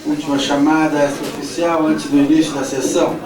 Última chamada extraoficial antes do início da sessão.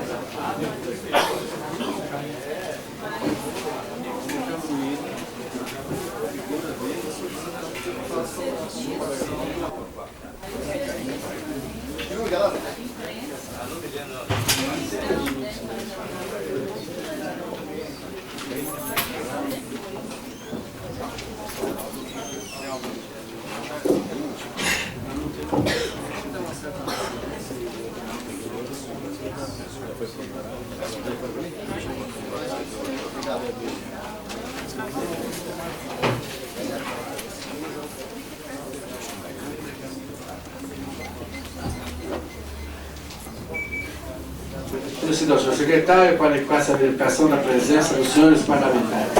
Solicito ao senhor secretário para que faça a verificação da presença dos senhores parlamentares.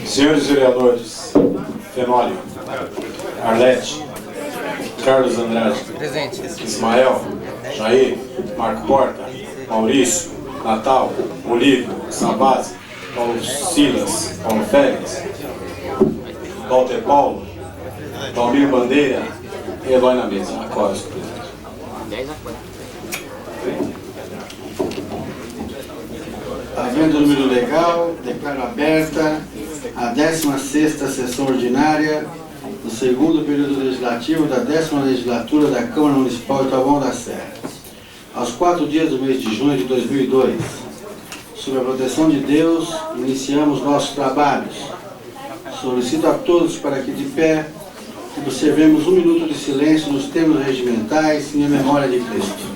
Senhores vereadores, Fenólio, Arlete, Carlos Andrade, presente. Ismael, Jair, Marco Porta, Maurício, Natal, Olívio, Sabazzi, Paulo Silas, Paulo Félix, Walter Paulo, Valmir Bandeira e Eloy na mesa. Acordo, senhor presidente. 10 a 4. Havendo o número legal, declaro aberta a 16ª sessão ordinária do segundo período legislativo da 10ª legislatura da Câmara Municipal de Taboão da Serra. Aos 4 dias do mês de junho de 2002, sob a proteção de Deus, iniciamos nossos trabalhos. Solicito a todos para que de pé observemos 1 minuto de silêncio nos termos regimentais em memória de Cristo.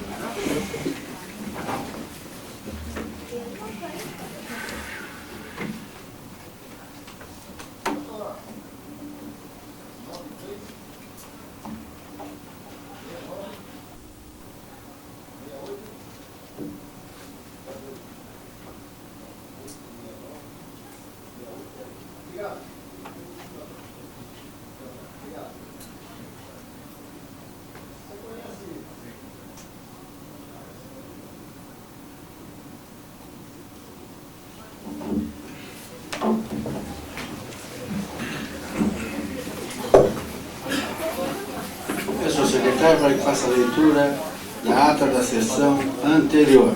Senhor secretário, para que faça a leitura da ata da sessão anterior.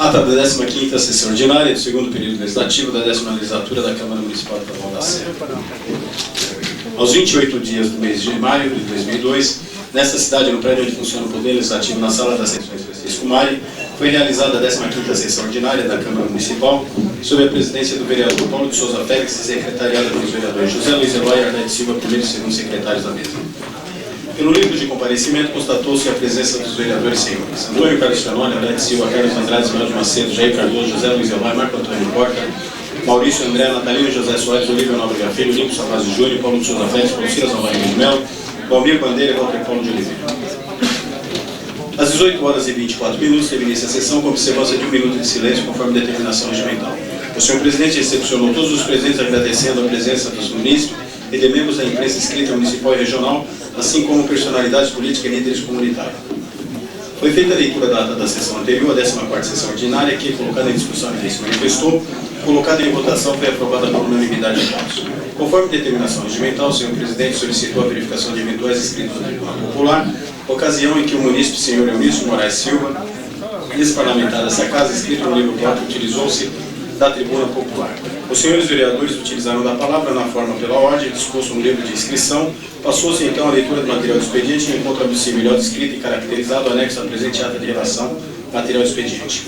Ata da 15ª sessão ordinária do segundo período legislativo da 10ª legislatura da Câmara Municipal de Taboão da Serra. Aos 28 dias do mês de maio de 2002, nesta cidade, no prédio onde funciona o Poder Legislativo, na Sala das Sessões Francisco Mari, foi realizada a 15ª sessão ordinária da Câmara Municipal, sob a presidência do vereador Paulo de Souza Félix e secretariada pelos vereadores José Luiz Eloy e Arlete Silva, primeiro e segundo secretários da mesa. Pelo livro de comparecimento, constatou-se a presença dos vereadores senhores Antônio Carlos Fenômeno, Arlete Silva, Carlos Andrade, Ismael de Macedo, Jair Cardoso, José Luiz Eloy, Marco Antônio Porta, Maurício André, Natalino José Soares, Olívio Nóbrega Filho, Nico Savazzi Júnior, Paulo de Souza Félix, Paulo Silas Alvarenga de Melo, Valmir Bandeira e Walter Paulo de Oliveira. Às 18 horas e 24 minutos, teve início a sessão com observância de 1 minuto de silêncio, conforme determinação regimental. O senhor presidente recepcionou todos os presentes, agradecendo a presença dos munícipes e de membros da imprensa escrita municipal e regional, assim como personalidades políticas e líderes comunitários. Foi feita a leitura da ata da sessão anterior, a 14ª sessão ordinária, que, colocada em discussão e se manifestou, colocada em votação, foi aprovada por unanimidade de votos. Conforme determinação regimental, o senhor presidente solicitou a verificação de eventuais escritos do Tribunal Popular, ocasião em que o munícipe senhor Eunício Moraes Silva, ex-parlamentar dessa casa, escrito no livro 4, utilizou-se da tribuna popular. Os senhores vereadores utilizaram da palavra na forma pela ordem, disposto no livro de inscrição. Passou-se então a leitura do material do expediente, em encontro admissível, melhor descrito e caracterizado, anexo à presente ata de relação Material expediente.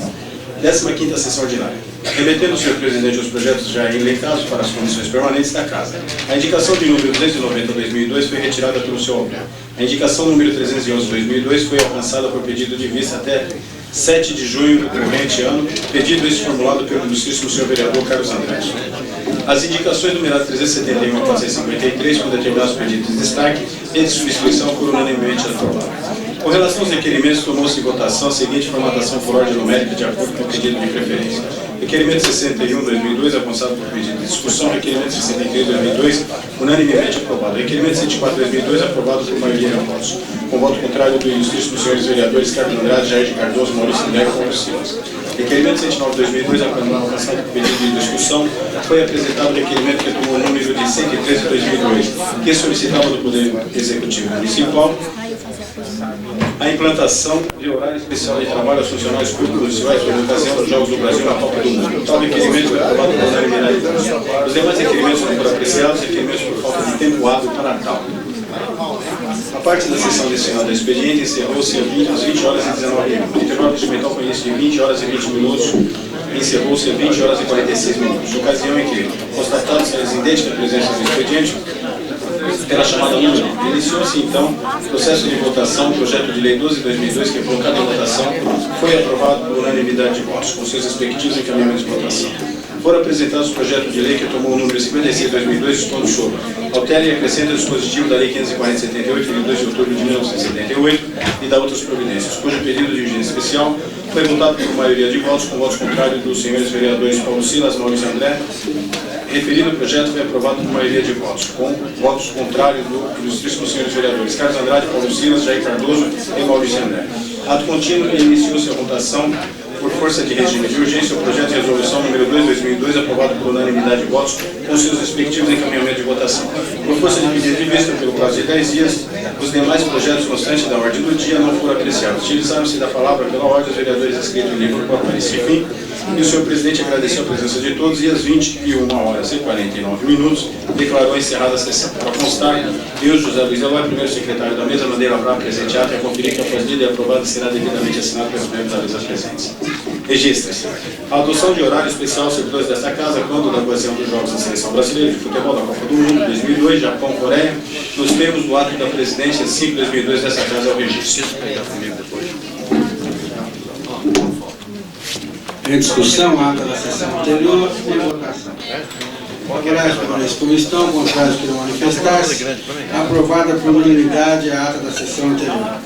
15ª sessão ordinária. Remetendo o senhor presidente os projetos já elencados para as comissões permanentes da Casa. A indicação de número 290/2002 foi retirada pelo senhor Alberto. A indicação número 311/2002 foi alcançada por pedido de vista até 7 de junho do corrente ano, pedido esse formulado pelo ilustríssimo senhor vereador Carlos Andrade. As indicações numeradas 371 a 453, com determinados pedidos de destaque e de substituição, foram unanimemente aprovadas. Com relação aos requerimentos, tomou-se em votação a seguinte formatação por ordem numérica de acordo com o pedido de preferência. Requerimento 61/2002, avançado por pedido de discussão. Requerimento 63/2002, unanimemente aprovado. Requerimento 104/2002, aprovado por maioria de votos. Com voto contrário do ilustríssimo senhores vereadores Carlos Andrade, Jair de Cardoso, Maurício André e Paulo Silas. Requerimento 109/2002, avançado por pedido de discussão. Foi apresentado o requerimento que tomou o número de 113/2002, que solicitava do Poder Executivo Municipal a implantação de horário especial de trabalho aos funcionários públicos municipais por ocasião dos Jogos do Brasil na Copa do Mundo. Tal requerimento foi aprovado por unanimidade. Os demais requerimentos foram apreciados, requerimentos por falta de tempo hábil para tal. A parte da sessão destinada ao expediente encerrou-se às 20 horas e 19 minutos. O intervalo regimental foi início de 20 horas e 20 minutos. Encerrou-se às 20 horas e 46 minutos. Ocasião em que, constatado-se a idêntica presença do expediente, pela chamada número. Iniciou-se então o processo de votação do projeto de lei 12/2002, que, colocado em votação, foi aprovado por unanimidade de votos, com seus respectivos encaminhamentos de votação. Foram apresentados o projeto de lei que tomou o número 56/2002, dispondo sobre altera e acrescenta o dispositivo da Lei 540/78, de 2 de outubro de 1978, e da outras providências, cujo pedido de urgência especial foi votado por maioria de votos, com votos contrários dos senhores vereadores Paulo Silas, Maurício André. Referido projeto foi aprovado por maioria de votos, com votos contrários dos ilustríssimos senhores vereadores Carlos Andrade, Paulo Silas, Jair Cardoso e Maurício André. Ato contínuo, iniciou-se a votação por força de regime de urgência o projeto de resolução número 2/2002, aprovado por unanimidade de votos, com seus respectivos encaminhamentos de votação. Por força de pedido de vista pelo prazo de 10 dias, os demais projetos constantes da ordem do dia não foram apreciados. Utilizaram-se da palavra pela ordem os vereadores inscritos em livro para esse fim, e o senhor presidente agradeceu a presença de todos e às 21 horas e 49 minutos declarou encerrada a sessão. Para constar, eu, José Luiz Eloy, primeiro secretário da mesa, mandei lavrar presente ato e a conferir que a planilha aprovada será devidamente assinada pelos membros da mesa presentes. Registra-se a adoção de horário especial aos servidores desta casa quando da ocasião dos Jogos da Seleção Brasileira de Futebol da Copa do Mundo 2002, Japão, Coreia, nos termos do ato da presidência 5/2002 desta casa ao registro. Em discussão, a ata da sessão anterior e votação. Querais permanecer como estão, contrários que não manifestar-se, aprovada por unanimidade a ata da sessão anterior.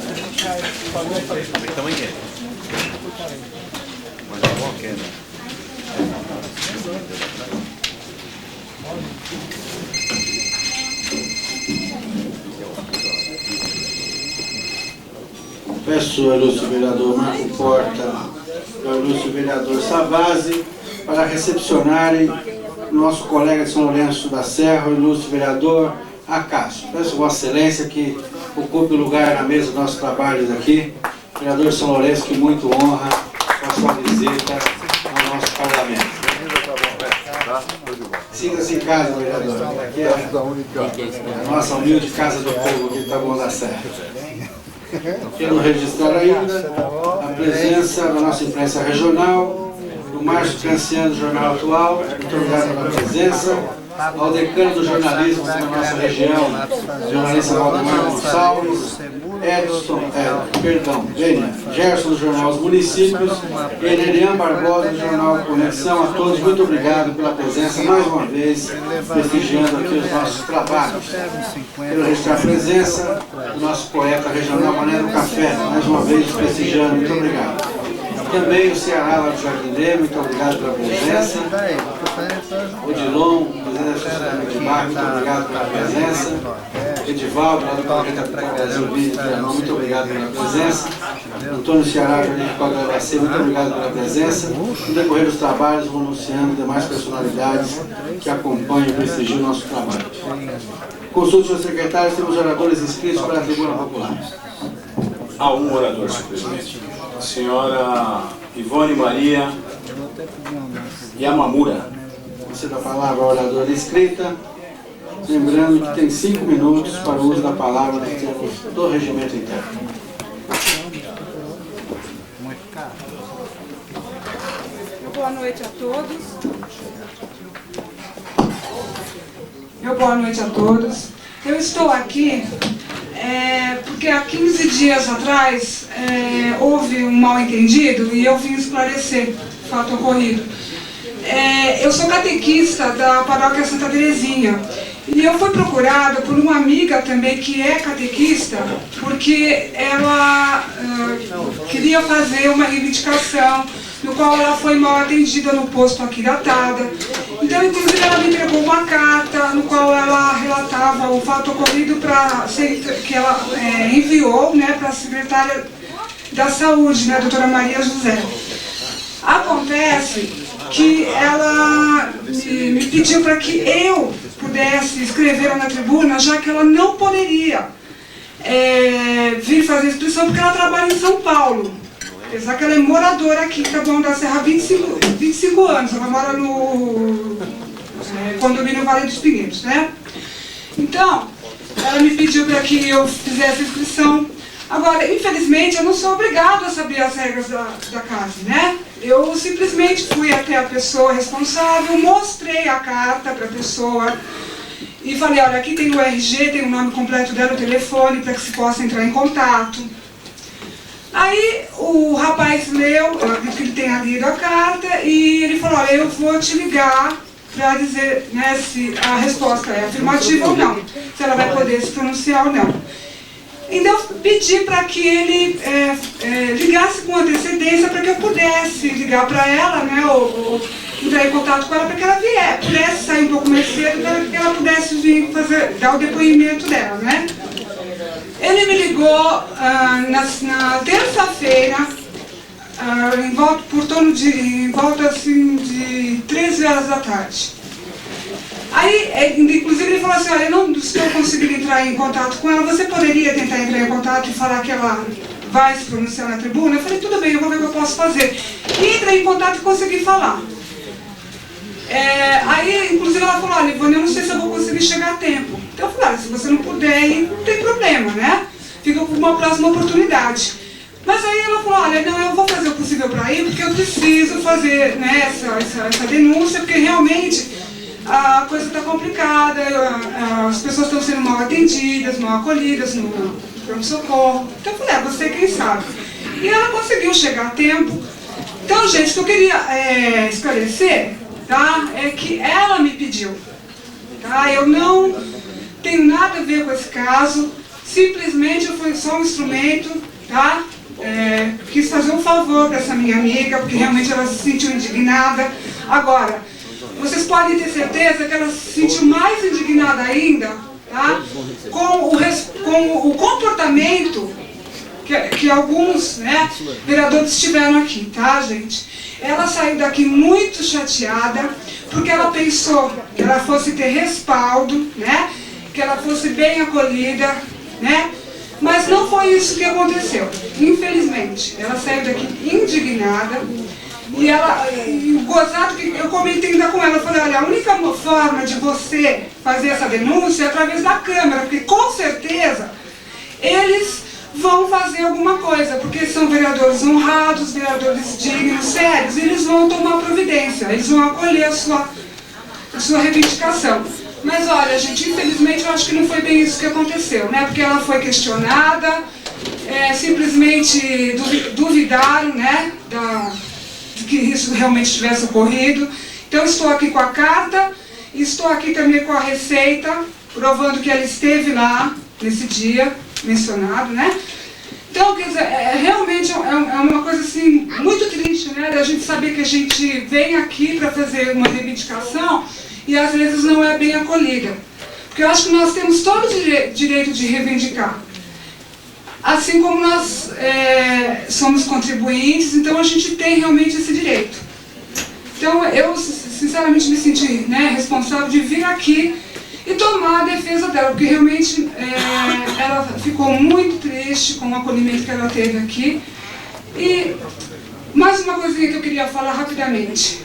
Peço ao ilustre vereador Marco Porta e ao ilustre vereador Savazzi para recepcionarem o nosso colega de São Lourenço da Serra, o ilustre vereador Acácio. Peço a Vossa Excelência que ocupe o lugar na mesa dos nossos trabalhos aqui. Vereador de São Lourenço, que muito honra com a sua visita ao nosso parlamento. Sinta-se em casa, vereador. Aqui é a nossa humilde Casa do Povo aqui de Taboão da Serra. Quero registrar ainda a presença da nossa imprensa regional, do Márcio Canciano do Jornal Atual, muito obrigado pela presença, ao decano do jornalismo da nossa região, jornalista Valdemar Gonçalves, Gerson do Jornal Os Municípios e Elian Barbosa do Jornal Conexão. A todos, muito obrigado pela presença, mais uma vez, prestigiando aqui os nossos trabalhos. Quero registrar a presença do nosso poeta regional Mané do Café, mais uma vez prestigiando, muito obrigado. Também o Ceará lá do Jardim Leme, muito obrigado pela presença. Odilon, presidente da Associação de Bar, muito obrigado pela presença. Edivaldo, lá do Projeto Brasil Vídeo, muito obrigado pela presença. Antônio Ceará, Jardim de Código, muito obrigado pela presença. No decorrer dos trabalhos, vou anunciando demais personalidades que acompanham e prestigiam o nosso trabalho. Consulte os secretários, temos oradores inscritos para a tribuna popular. Há um orador, senhor presidente. A senhora Ivone Maria Yamamura. Você dá a palavra ao orador inscrita, lembrando que tem 5 minutos para o uso da palavra nos termos do regimento interno. Boa noite a todos. Boa noite a todos. Eu estou aqui porque há 15 dias atrás houve um mal-entendido e eu vim esclarecer o fato ocorrido. Eu sou catequista da paróquia Santa Terezinha e eu fui procurada por uma amiga também que é catequista porque ela queria fazer uma reivindicação no qual ela foi mal atendida no posto aqui da Tada. Então, inclusive, ela me entregou uma carta no qual ela relatava o fato ocorrido que ela enviou, né, para a secretária da Saúde, né, a doutora Maria José. Acontece que ela me pediu para que eu pudesse escrever na tribuna, já que ela não poderia vir fazer inscrição porque ela trabalha em São Paulo. Apesar que ela é moradora aqui em Taboão da Serra há 25 anos, ela mora no condomínio Vale dos Pinheiros, né? Então, ela me pediu para que eu fizesse a inscrição. Agora, infelizmente, eu não sou obrigado a saber as regras da casa, né? Eu simplesmente fui até a pessoa responsável, mostrei a carta para a pessoa e falei, olha, aqui tem o RG, tem o nome completo dela, o telefone, para que se possa entrar em contato. Aí o rapaz leu, eu acredito que ele tenha lido a carta, e ele falou, olha, eu vou te ligar para dizer, né, se a resposta é afirmativa ou não, se ela vai poder se pronunciar ou não. Então eu pedi para que ele ligasse com antecedência para que eu pudesse ligar para ela, né, ou entrar em contato com ela para que ela pudesse sair um pouco mais cedo para que ela pudesse vir dar o depoimento dela, né. Ele me ligou na terça-feira, em volta assim, de 13 horas da tarde. Aí, inclusive, ele falou assim, olha, eu não estou conseguindo entrar em contato com ela, você poderia tentar entrar em contato e falar que ela vai se pronunciar na tribuna? Eu falei, tudo bem, eu vou ver o que eu posso fazer. E entrei em contato e consegui falar. Aí, inclusive, ela falou, olha, Ivone, eu não sei se eu vou conseguir chegar a tempo. Então eu falei, olha, se você não puder ir, não tem problema, né? Fica com uma próxima oportunidade. Mas aí ela falou, olha, não, eu vou fazer o possível para ir, porque eu preciso fazer, né, essa denúncia, porque realmente a coisa está complicada, as pessoas estão sendo mal atendidas, mal acolhidas no pronto-socorro. Então eu falei, você quem sabe. E ela conseguiu chegar a tempo. Então, gente, o que eu queria esclarecer, tá, é que ela me pediu. Tá? Eu não tenho nada a ver com esse caso, simplesmente eu fui só um instrumento, tá? Quis fazer um favor para essa minha amiga, porque realmente ela se sentiu indignada. Agora, vocês podem ter certeza que ela se sentiu mais indignada ainda, tá? com o comportamento que alguns, né, vereadores tiveram aqui, tá, gente? Ela saiu daqui muito chateada, porque ela pensou que ela fosse ter respaldo, né, que ela fosse bem acolhida, né, mas não foi isso que aconteceu, infelizmente. Ela saiu daqui indignada, e o gozado que eu comentei ainda com ela, eu falei, olha, a única forma de você fazer essa denúncia é através da Câmara, porque com certeza eles vão fazer alguma coisa, porque são vereadores honrados, vereadores dignos, sérios, eles vão tomar providência, eles vão acolher a sua reivindicação. Mas olha, gente, infelizmente eu acho que não foi bem isso que aconteceu, né? Porque ela foi questionada, simplesmente duvidaram, né, de que isso realmente tivesse ocorrido. Então estou aqui com a carta, estou aqui também com a receita, provando que ela esteve lá nesse dia mencionado, né? Então, quer dizer, realmente é uma coisa assim, muito triste, né? Da gente saber que a gente vem aqui para fazer uma reivindicação e às vezes não é bem acolhida. Porque eu acho que nós temos todo o direito de reivindicar. Assim como nós somos contribuintes, então a gente tem realmente esse direito. Então eu, sinceramente, me senti, né, responsável de vir aqui e tomar a defesa dela, porque realmente ela ficou muito triste com o acolhimento que ela teve aqui. E mais uma coisinha que eu queria falar rapidamente.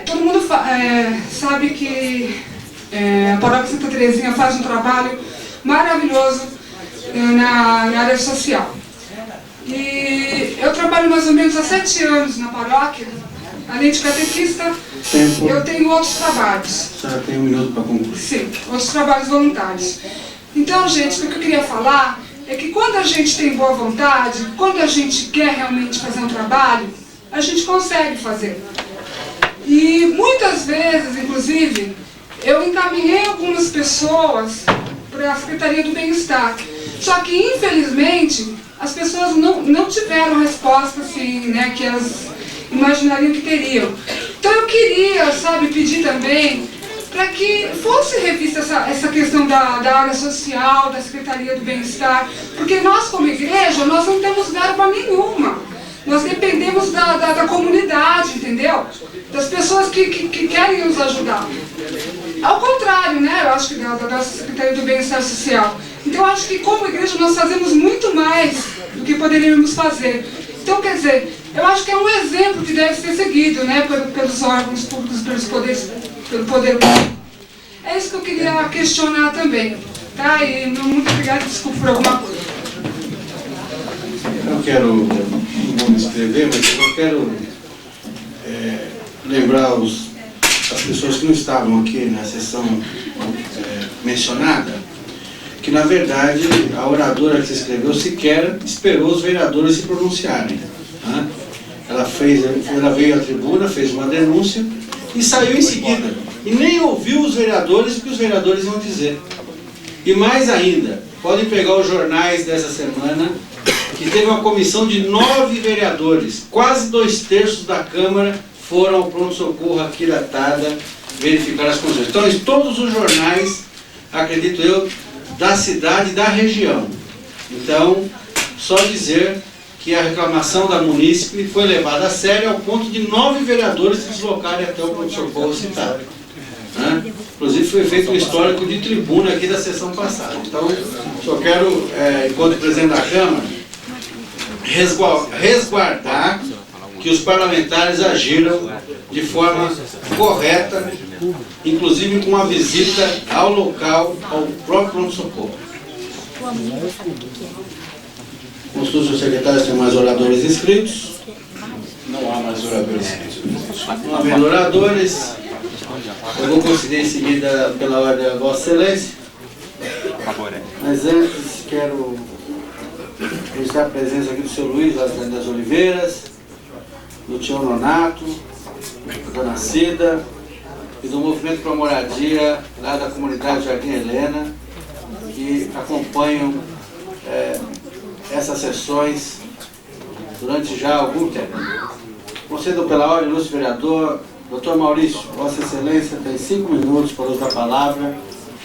Todo mundo sabe que a Paróquia Santa Terezinha faz um trabalho maravilhoso na área social. E eu trabalho trabalho mais ou menos há 7 anos na paróquia. Além de catequista, eu tenho outros trabalhos. A senhora tem 1 minuto para concluir. Sim, outros trabalhos voluntários. Então, gente, o que eu queria falar é que quando a gente tem boa vontade, quando a gente quer realmente fazer um trabalho, a gente consegue fazer. E muitas vezes, inclusive, eu encaminhei algumas pessoas para a Secretaria do Bem-Estar. Só que, infelizmente, as pessoas não tiveram resposta assim, né, que elas imaginariam que teriam. Então eu queria, sabe, pedir também para que fosse revista essa questão da área social, da Secretaria do Bem-Estar, porque nós, como igreja, nós não temos verba nenhuma. Nós dependemos da comunidade, entendeu? Das pessoas que querem nos ajudar. Ao contrário, né? Eu acho que da Secretaria do Bem-Estar Social. Então, eu acho que como igreja nós fazemos muito mais do que poderíamos fazer. Então, quer dizer, eu acho que é um exemplo que deve ser seguido, né? Pelos órgãos públicos, pelo poder público. É isso que eu queria questionar também. Tá? E muito obrigada, desculpa por alguma coisa. Eu não quero me escrever, mas eu quero lembrar as pessoas que não estavam aqui na sessão mencionada, que na verdade a oradora que se escreveu sequer esperou os vereadores se pronunciarem. Né? Ela veio à tribuna, fez uma denúncia e saiu em seguida. E nem ouviu os vereadores o que os vereadores iam dizer. E mais ainda, podem pegar os jornais dessa semana, que teve uma comissão de 9 vereadores, quase 2/3 da Câmara foram ao pronto-socorro aqui da Tada verificar as condições. Então, em todos os jornais, acredito eu, da cidade e da região. Então, só dizer que a reclamação da munícipe foi levada a sério ao ponto de 9 vereadores se deslocarem até o pronto-socorro citado. Né? Inclusive foi feito um histórico de tribuna aqui da sessão passada. Então, só quero, enquanto presidente da Câmara, resguardar que os parlamentares agiram de forma correta, inclusive com uma visita ao local, ao próprio pronto-socorro. Consulta o secretário se tem mais oradores inscritos. Não há mais oradores inscritos. Não havendo oradores, eu vou conceder em seguida pela ordem da Vossa Excelência. Mas antes quero registrar a presença aqui do seu Luiz das Oliveiras, do tio Nonato, da dona Cida e do Movimento para a Moradia lá da comunidade Jardim Helena, que acompanham essas sessões durante já algum tempo. Procedo pela ordem, ilustre vereador, doutor Maurício, Vossa Excelência tem 5 minutos para usar a palavra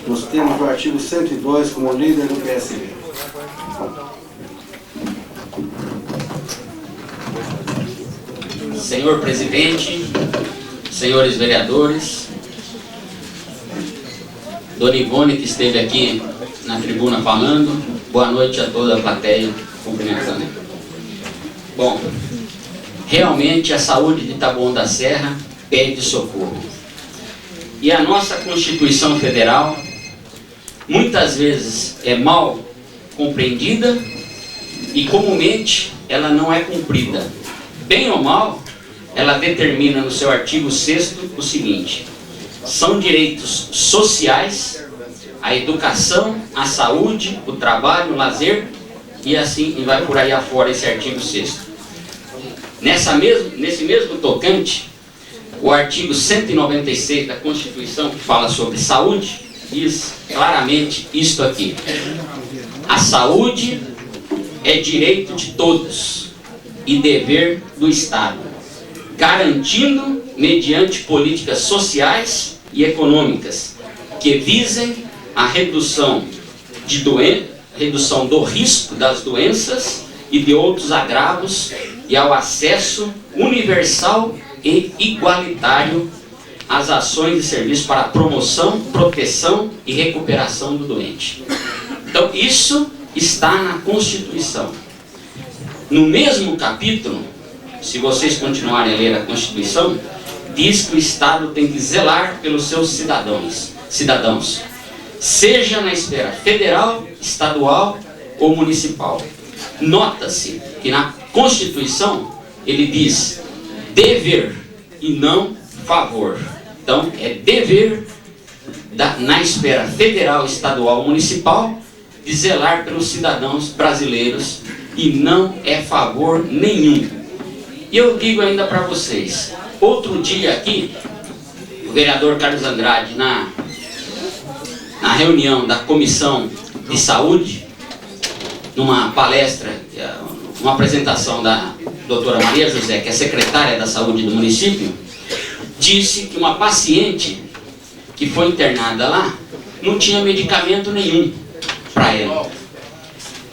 nos termos do artigo 102 como líder do PSB. Senhor presidente, senhores vereadores, dona Ivone, que esteve aqui na tribuna falando, boa noite a toda a plateia, cumprimentando. Bom, realmente a saúde de Taboão da Serra pede socorro. E a nossa Constituição Federal, muitas vezes é mal compreendida e comumente ela não é cumprida. Bem ou mal, ela determina no seu artigo 6º o seguinte: são direitos sociais, a educação, a saúde, o trabalho, o lazer, e assim vai por aí afora esse artigo 6º. Nesse mesmo tocante, o artigo 196 da Constituição, que fala sobre saúde, diz claramente isto aqui: a saúde é direito de todos e dever do Estado, garantindo mediante políticas sociais e econômicas que visem a redução do risco das doenças e de outros agravos e ao acesso universal e igualitário às ações e serviços para a promoção, proteção e recuperação do doente. Então, isso está na Constituição. No mesmo capítulo, se vocês continuarem a ler a Constituição, diz que o Estado tem que zelar pelos seus cidadãos, seja na esfera federal, estadual ou municipal. Nota-se que na Constituição ele diz dever e não favor. Então, é dever na esfera federal, estadual, municipal, de zelar pelos cidadãos brasileiros e não é favor nenhum. E eu digo ainda para vocês, outro dia aqui, o vereador Carlos Andrade, na reunião da Comissão de Saúde, numa palestra, uma apresentação da doutora Maria José, que é secretária da Saúde do município, disse que uma paciente que foi internada lá não tinha medicamento nenhum para ela.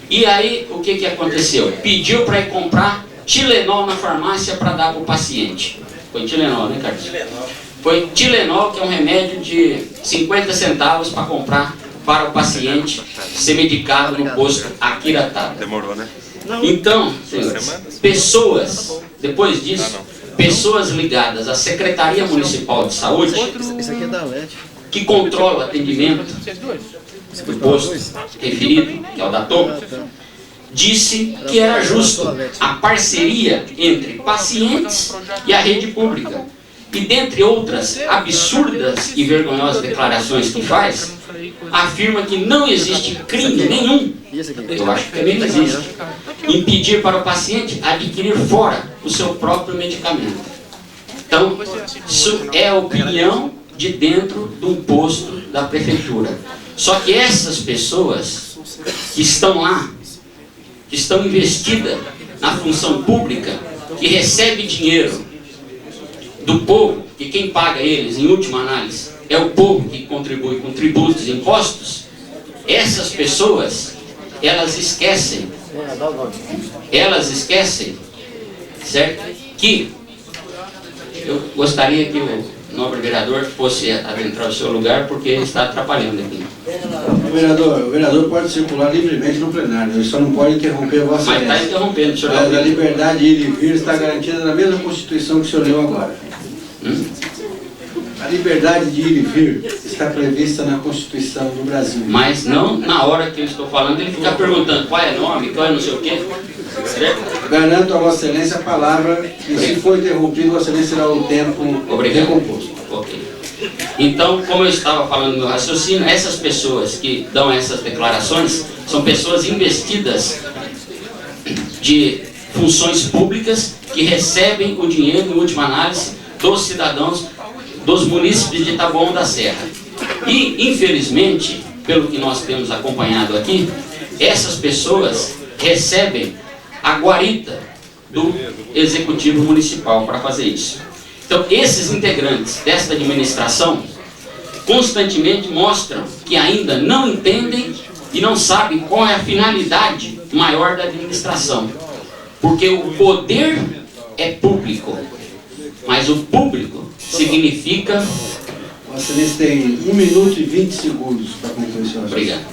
E aí, o que aconteceu? Pediu para ir comprar Tilenol na farmácia para dar para o paciente. Foi Tilenol, né, Carlos? Foi Tilenol, que é um remédio de 50 centavos para comprar para o paciente ser medicado no posto Aquiratá. Demorou, né? Então, senhores, pessoas, depois disso, pessoas ligadas à Secretaria Municipal de Saúde, que controla o atendimento do posto referido, que é o da Toco, disse que era justo a parceria entre pacientes e a rede pública. E dentre outras absurdas e vergonhosas declarações que faz, afirma que não existe crime nenhum, eu acho que também não existe, em pedir para o paciente adquirir fora o seu próprio medicamento. Então, isso é a opinião de dentro de um posto da prefeitura. Só que essas pessoas que estão lá, que estão investidas na função pública, que recebem dinheiro do povo, que quem paga eles, em última análise, é o povo que contribui com tributos e impostos, essas pessoas, elas esquecem, certo? Que eu gostaria que o nobre vereador fosse adentrar o seu lugar, porque ele está atrapalhando aqui. O vereador pode circular livremente no plenário, ele só não pode interromper a vossa Mas está interrompendo, senhor. A liberdade de ir e vir está garantida na mesma Constituição que o senhor leu agora. A liberdade de ir e vir está prevista na Constituição do Brasil. Mas não na hora que eu estou falando, ele fica perguntando qual é o nome, qual é não sei o quê. Certo? Garanto a Vossa Excelência a palavra e se for interrompido, Vossa Excelência terá o tempo recomposto. Ok. Então, como eu estava falando no meu raciocínio, essas pessoas que dão essas declarações são pessoas investidas de funções públicas que recebem o dinheiro, em última análise, dos cidadãos dos munícipes de Taboão da Serra. E, infelizmente, pelo que nós temos acompanhado aqui, essas pessoas recebem a guarita do Executivo Municipal para fazer isso. Então, esses integrantes desta administração constantemente mostram que ainda não entendem e não sabem qual é a finalidade maior da administração. Porque o poder é público, mas o público significa... Vossa Excelência tem 1 minuto e 20 segundos para concluir, senhor. Obrigado.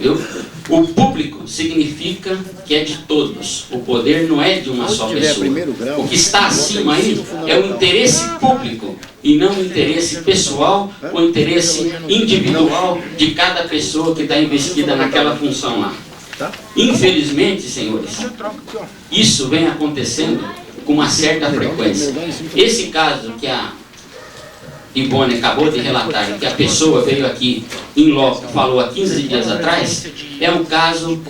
Viu? O público significa que é de todos. O poder não é de uma só pessoa. O que está acima aí é o interesse público e não o interesse pessoal, o interesse individual de cada pessoa que está investida naquela função lá. Infelizmente, senhores, isso vem acontecendo com uma certa frequência. Esse caso que a Ivone acabou de relatar, que a pessoa veio aqui em loco, falou há 15 dias atrás, é um caso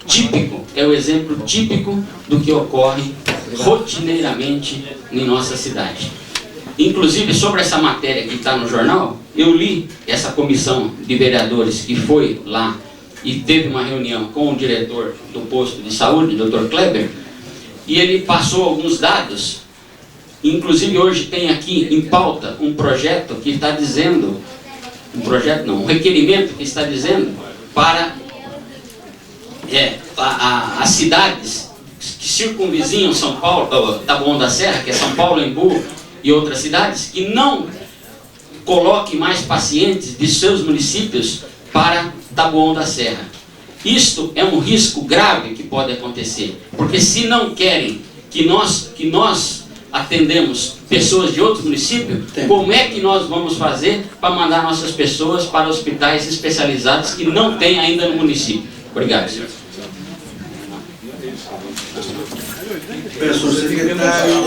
típico, é o exemplo típico do que ocorre rotineiramente em nossa cidade. Inclusive, sobre essa matéria que está no jornal, eu li essa comissão de vereadores que foi lá e teve uma reunião com o diretor do posto de saúde, Dr. Kleber, e ele passou alguns dados. Inclusive, hoje tem aqui em pauta um projeto que está dizendo, um requerimento que está dizendo para as cidades que circunvizinham São Paulo, Taboão da Serra, que é São Paulo, Embu e outras cidades, que não coloque mais pacientes de seus municípios para Taboão da Serra. Isto é um risco grave que pode acontecer, porque se não querem que nós atendemos pessoas de outros municípios, como é que nós vamos fazer para mandar nossas pessoas para hospitais especializados que não tem ainda no município? Obrigado, senhor. Peço ao secretário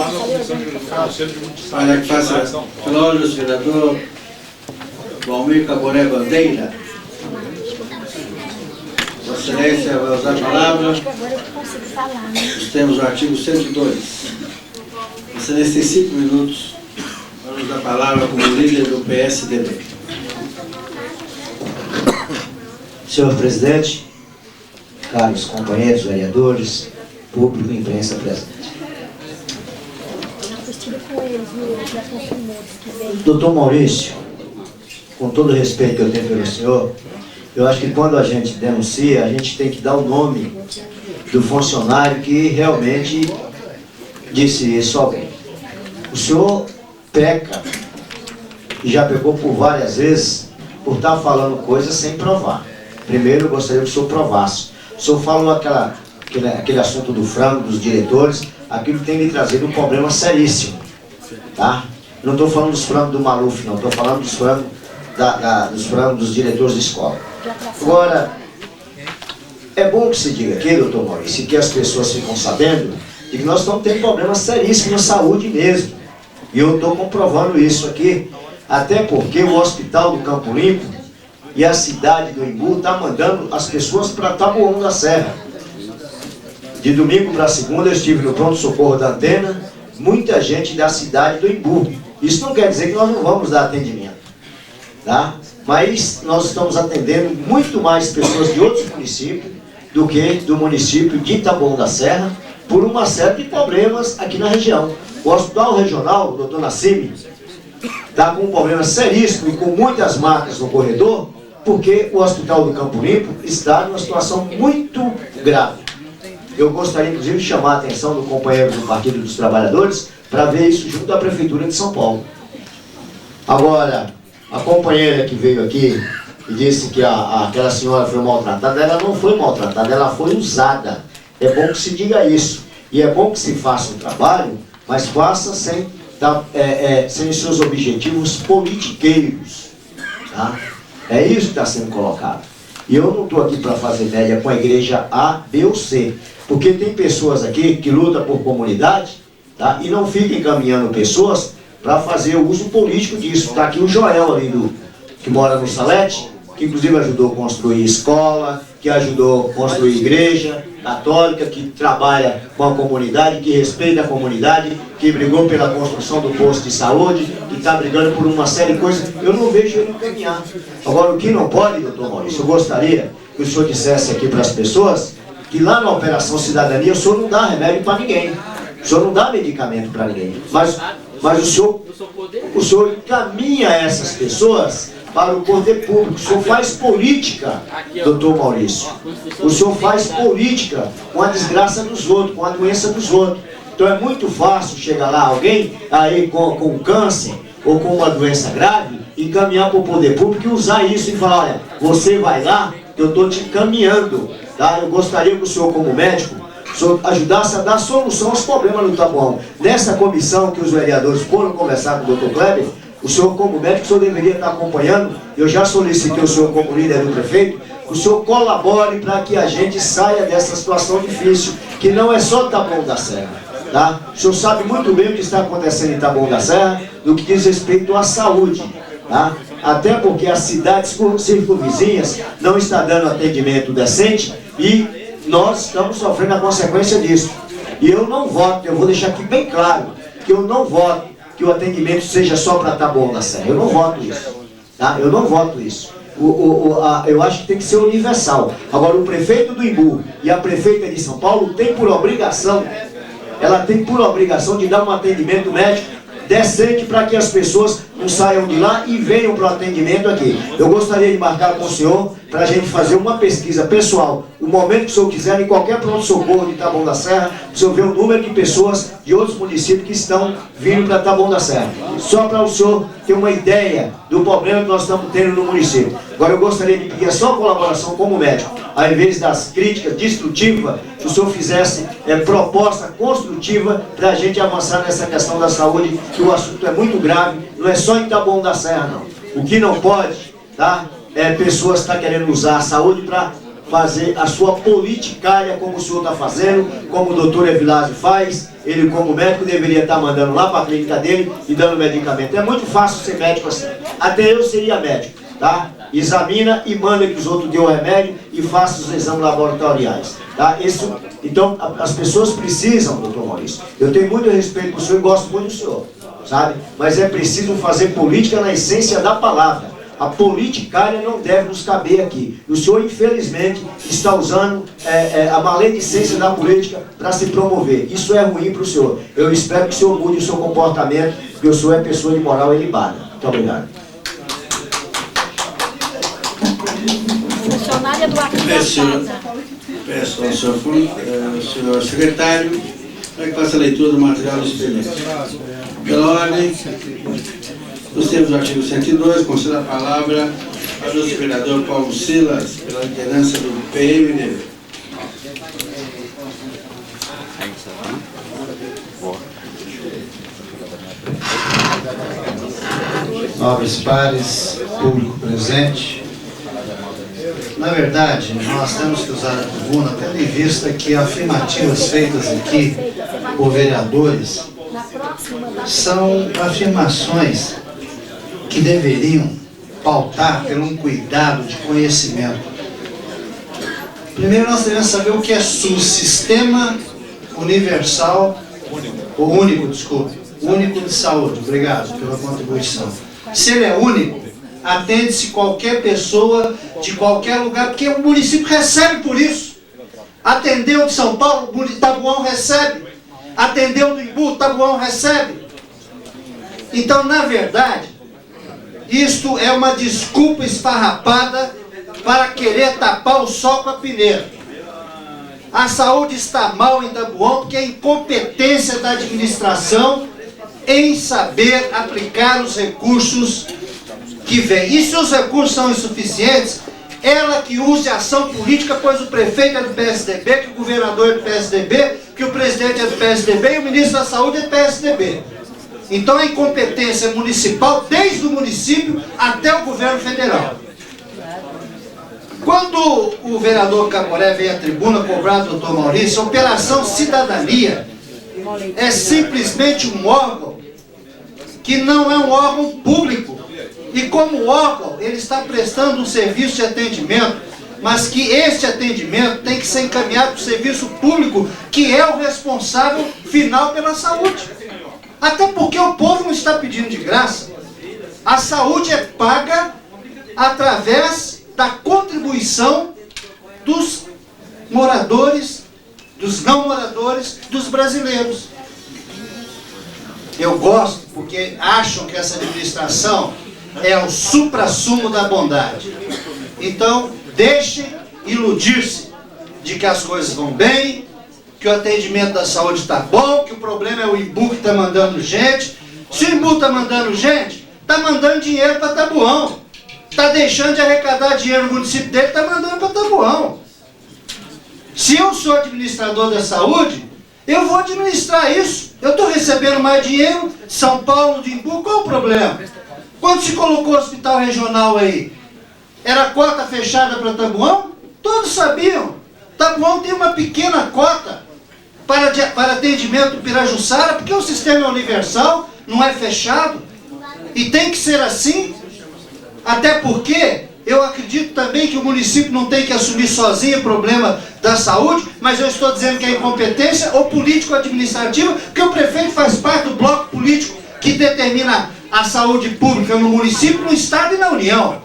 para que faça elogios, vereador Valmir Caboré Bandeira. Vossa Excelência vai usar a palavra. Nós temos o artigo 102. Vossa Excelência tem 5 minutos para usar a palavra como líder do PSDB. Senhor presidente, caros companheiros vereadores, público e imprensa presente. Doutor Maurício, com todo o respeito que eu tenho pelo senhor, eu acho que quando a gente denuncia, a gente tem que dar o nome do funcionário que realmente disse isso a alguém. O senhor peca, e já pecou por várias vezes, por estar falando coisas sem provar. Primeiro, eu gostaria que o senhor provasse. O senhor falou aquele assunto do frango, dos diretores, aquilo tem me trazido um problema seríssimo. Tá? Não estou falando dos frangos do Maluf, não. Estou falando dos frangos dos diretores de escola. Agora, é bom que se diga aqui, doutor Maurício, que as pessoas ficam sabendo de que nós estamos tendo problemas seríssimos na saúde mesmo. E eu estou comprovando isso aqui, até porque o Hospital do Campo Limpo e a cidade do Imbu estão mandando as pessoas para Taboão da Serra. De domingo para segunda eu estive no pronto-socorro da Antena, muita gente da cidade do Imbu. Isso não quer dizer que nós não vamos dar atendimento, tá? Mas nós estamos atendendo muito mais pessoas de outros municípios do que do município de Taboão da Serra, por uma série de problemas aqui na região. O Hospital Regional, o doutor Nassimi, está com um problema seríssimo e com muitas macas no corredor, porque o Hospital do Campo Limpo está numa situação muito grave. Eu gostaria, inclusive, de chamar a atenção do companheiro do Partido dos Trabalhadores para ver isso junto à Prefeitura de São Paulo. Agora, a companheira que veio aqui e disse que aquela senhora foi maltratada, ela não foi maltratada, ela foi usada. É bom que se diga isso. E é bom que se faça um trabalho, mas faça sem seus objetivos politiqueiros. Tá? É isso que está sendo colocado. E eu não estou aqui para fazer média com a igreja A, B ou C. Porque tem pessoas aqui que lutam por comunidade, tá? E não ficam encaminhando pessoas para fazer o uso político disso. Está aqui o Joel ali, que mora no Salete, que inclusive ajudou a construir escola, que ajudou a construir igreja católica, que trabalha com a comunidade, que respeita a comunidade, que brigou pela construção do posto de saúde, que está brigando por uma série de coisas. Eu não vejo ele caminhar. Agora, o que não pode, doutor Maurício, eu gostaria que o senhor dissesse aqui para as pessoas que lá na Operação Cidadania o senhor não dá remédio para ninguém. O senhor não dá medicamento para ninguém. Mas o senhor encaminha essas pessoas para o poder público. O senhor faz política, doutor Maurício. O senhor faz política com a desgraça dos outros, com a doença dos outros. Então é muito fácil chegar lá alguém aí com câncer ou com uma doença grave, encaminhar para o poder público e usar isso e falar, olha, você vai lá, eu estou te encaminhando. Tá? Eu gostaria que o senhor, como médico, o senhor ajudasse a dar solução aos problemas no Taboão. Nessa comissão que os vereadores foram conversar com o doutor Kleber, o senhor, como médico, o senhor deveria estar acompanhando. Eu já solicitei o senhor, como líder do prefeito, que o senhor colabore para que a gente saia dessa situação difícil, que não é só Taboão da Serra. Tá? O senhor sabe muito bem o que está acontecendo em Taboão da Serra, no que diz respeito à saúde. Tá? Até porque as cidades circunvizinhas não estão dando atendimento decente e nós estamos sofrendo a consequência disso. E eu não voto, eu vou deixar aqui bem claro, que eu não voto que o atendimento seja só para Taboão da Serra. Eu não voto isso. Tá? Eu não voto isso. Eu acho que tem que ser universal. Agora, o prefeito do Imbu e a prefeita de São Paulo tem por obrigação, ela tem por obrigação de dar um atendimento médico decente para que as pessoas não saiam de lá e venham para o atendimento aqui. Eu gostaria de marcar com o senhor para a gente fazer uma pesquisa pessoal. O momento que o senhor quiser, em qualquer pronto-socorro de Taboão da Serra, o senhor vê o número de pessoas de outros municípios que estão vindo para Taboão da Serra. Só para o senhor ter uma ideia do problema que nós estamos tendo no município. Agora eu gostaria de pedir a sua colaboração como médico. Ao invés das críticas destrutivas, que o senhor fizesse proposta construtiva para a gente avançar nessa questão da saúde, que o assunto é muito grave, não é só em Taboão da Serra, não. O que não pode, tá? Pessoas que estão querendo usar a saúde para fazer a sua politicária como o senhor está fazendo, como o doutor Evilásio faz. Ele, como médico, deveria estar mandando lá para a clínica dele e dando medicamento. É muito fácil ser médico assim. Até eu seria médico, tá? Examina e manda que os outros dêem o remédio e faça os exames laboratoriais, tá? Então, as pessoas precisam, doutor Maurício. Eu tenho muito respeito por senhor e gosto muito do senhor, sabe? Mas é preciso fazer política na essência da palavra. A politicária não deve nos caber aqui. O senhor, infelizmente, está usando a maledicência da política para se promover. Isso é ruim para o senhor. Eu espero que o senhor mude o seu comportamento, porque o senhor é pessoa de moral ilibada. Muito obrigado. Funcionária do Arquivo da Casa. Peço ao senhor secretário para que faça a leitura do material do expediente. Pela ordem, nos termos do artigo 102, concedo a palavra ao ilustre vereador Paulo Silas, pela liderança do PMDB. Nobres pares, público presente. Na verdade, nós temos que usar a tribuna, tendo em vista que afirmativas feitas aqui por vereadores são afirmações que deveriam pautar por um cuidado de conhecimento. Primeiro nós devemos saber o que é SUS, Sistema Universal, Único de Saúde. Obrigado pela contribuição. Se ele é único, atende-se qualquer pessoa de qualquer lugar, porque o município recebe por isso. Atendeu de São Paulo, Tabuão recebe. Atendeu do Imbu, Tabuão recebe. Então, na verdade, isto é uma desculpa esfarrapada para querer tapar o sol com a peneira. A saúde está mal em Tabuão porque é incompetência da administração em saber aplicar os recursos que vem. E se os recursos são insuficientes, ela que use ação política, pois o prefeito é do PSDB, que o governador é do PSDB, que o presidente é do PSDB e o ministro da Saúde é do PSDB. Então a incompetência municipal, desde o município até o governo federal. Quando o vereador Caboré veio à tribuna cobrar do doutor Maurício, a Operação Cidadania é simplesmente um órgão que não é um órgão público. E como órgão, ele está prestando um serviço de atendimento, mas que este atendimento tem que ser encaminhado para o serviço público, que é o responsável final pela saúde. Até porque o povo não está pedindo de graça. A saúde é paga através da contribuição dos moradores, dos não moradores, dos brasileiros. Eu gosto porque acham que essa administração é o suprassumo da bondade. Então, deixem iludir-se de que as coisas vão bem, que o atendimento da saúde está bom, que o problema é o Imbu que está mandando gente. Se o Imbu está mandando gente, está mandando dinheiro para Tabuão. Está deixando de arrecadar dinheiro no município dele, está mandando para Tabuão. Se eu sou administrador da saúde, eu vou administrar isso. Eu estou recebendo mais dinheiro, São Paulo, de Imbu, qual o problema? Quando se colocou o hospital regional aí, era cota fechada para Tabuão? Todos sabiam. Tabuão tem uma pequena cota para atendimento do Pirajussara, porque o sistema é universal, não é fechado. E tem que ser assim. Até porque eu acredito também que o município não tem que assumir sozinho o problema da saúde, mas eu estou dizendo que é incompetência ou político-administrativa, porque o prefeito faz parte do bloco político que determina a saúde pública no município, no estado e na União.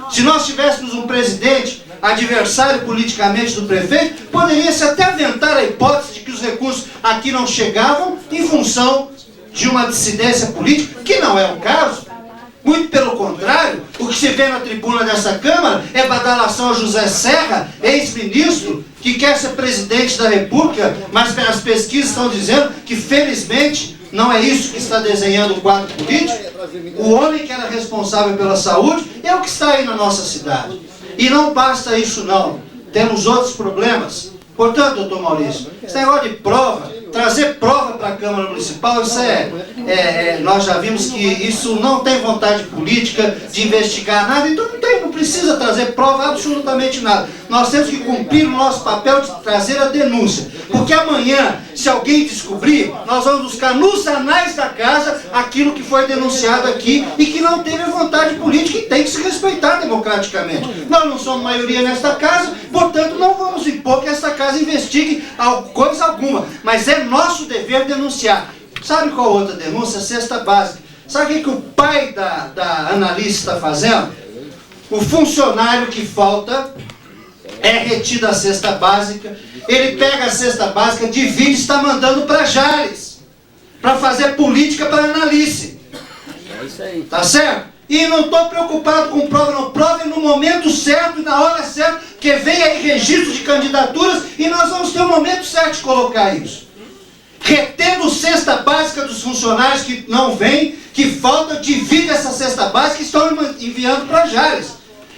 Se nós tivéssemos um presidente adversário politicamente do prefeito, poderia-se até aventar a hipótese de que os recursos aqui não chegavam em função de uma dissidência política, que não é o caso. Muito pelo contrário, o que se vê na tribuna dessa Câmara é badalação a José Serra, ex-ministro, que quer ser presidente da República, mas as pesquisas estão dizendo que, felizmente, não é isso que está desenhando o quadro político. O homem que era responsável pela saúde é o que está aí na nossa cidade. E não basta isso não, temos outros problemas. Portanto, doutor Maurício, esse negócio de prova, trazer prova para a Câmara Municipal, isso nós já vimos que isso não tem vontade política de investigar nada, então não precisa trazer prova absolutamente nada. Nós temos que cumprir o nosso papel de trazer a denúncia. Porque amanhã, se alguém descobrir, nós vamos buscar nos anais da casa aquilo que foi denunciado aqui e que não teve vontade política e tem que se respeitar democraticamente. Nós não somos maioria nesta casa, portanto não vamos impor que esta casa investigue coisa alguma. Mas é nosso dever denunciar. Sabe qual outra denúncia? Cesta básica. Sabe o que o pai da Annalise está fazendo? O funcionário que falta é retido a cesta básica, ele pega a cesta básica, divide e está mandando para Jales, para fazer política para a Annalise. É isso aí. Tá certo? E não estou preocupado com prova, não. Prove no momento certo e na hora certa, porque vem aí registro de candidaturas e nós vamos ter o momento certo de colocar isso. Retendo cesta básica dos funcionários que não vêm, que falta, divide essa cesta básica e estão enviando para Jales.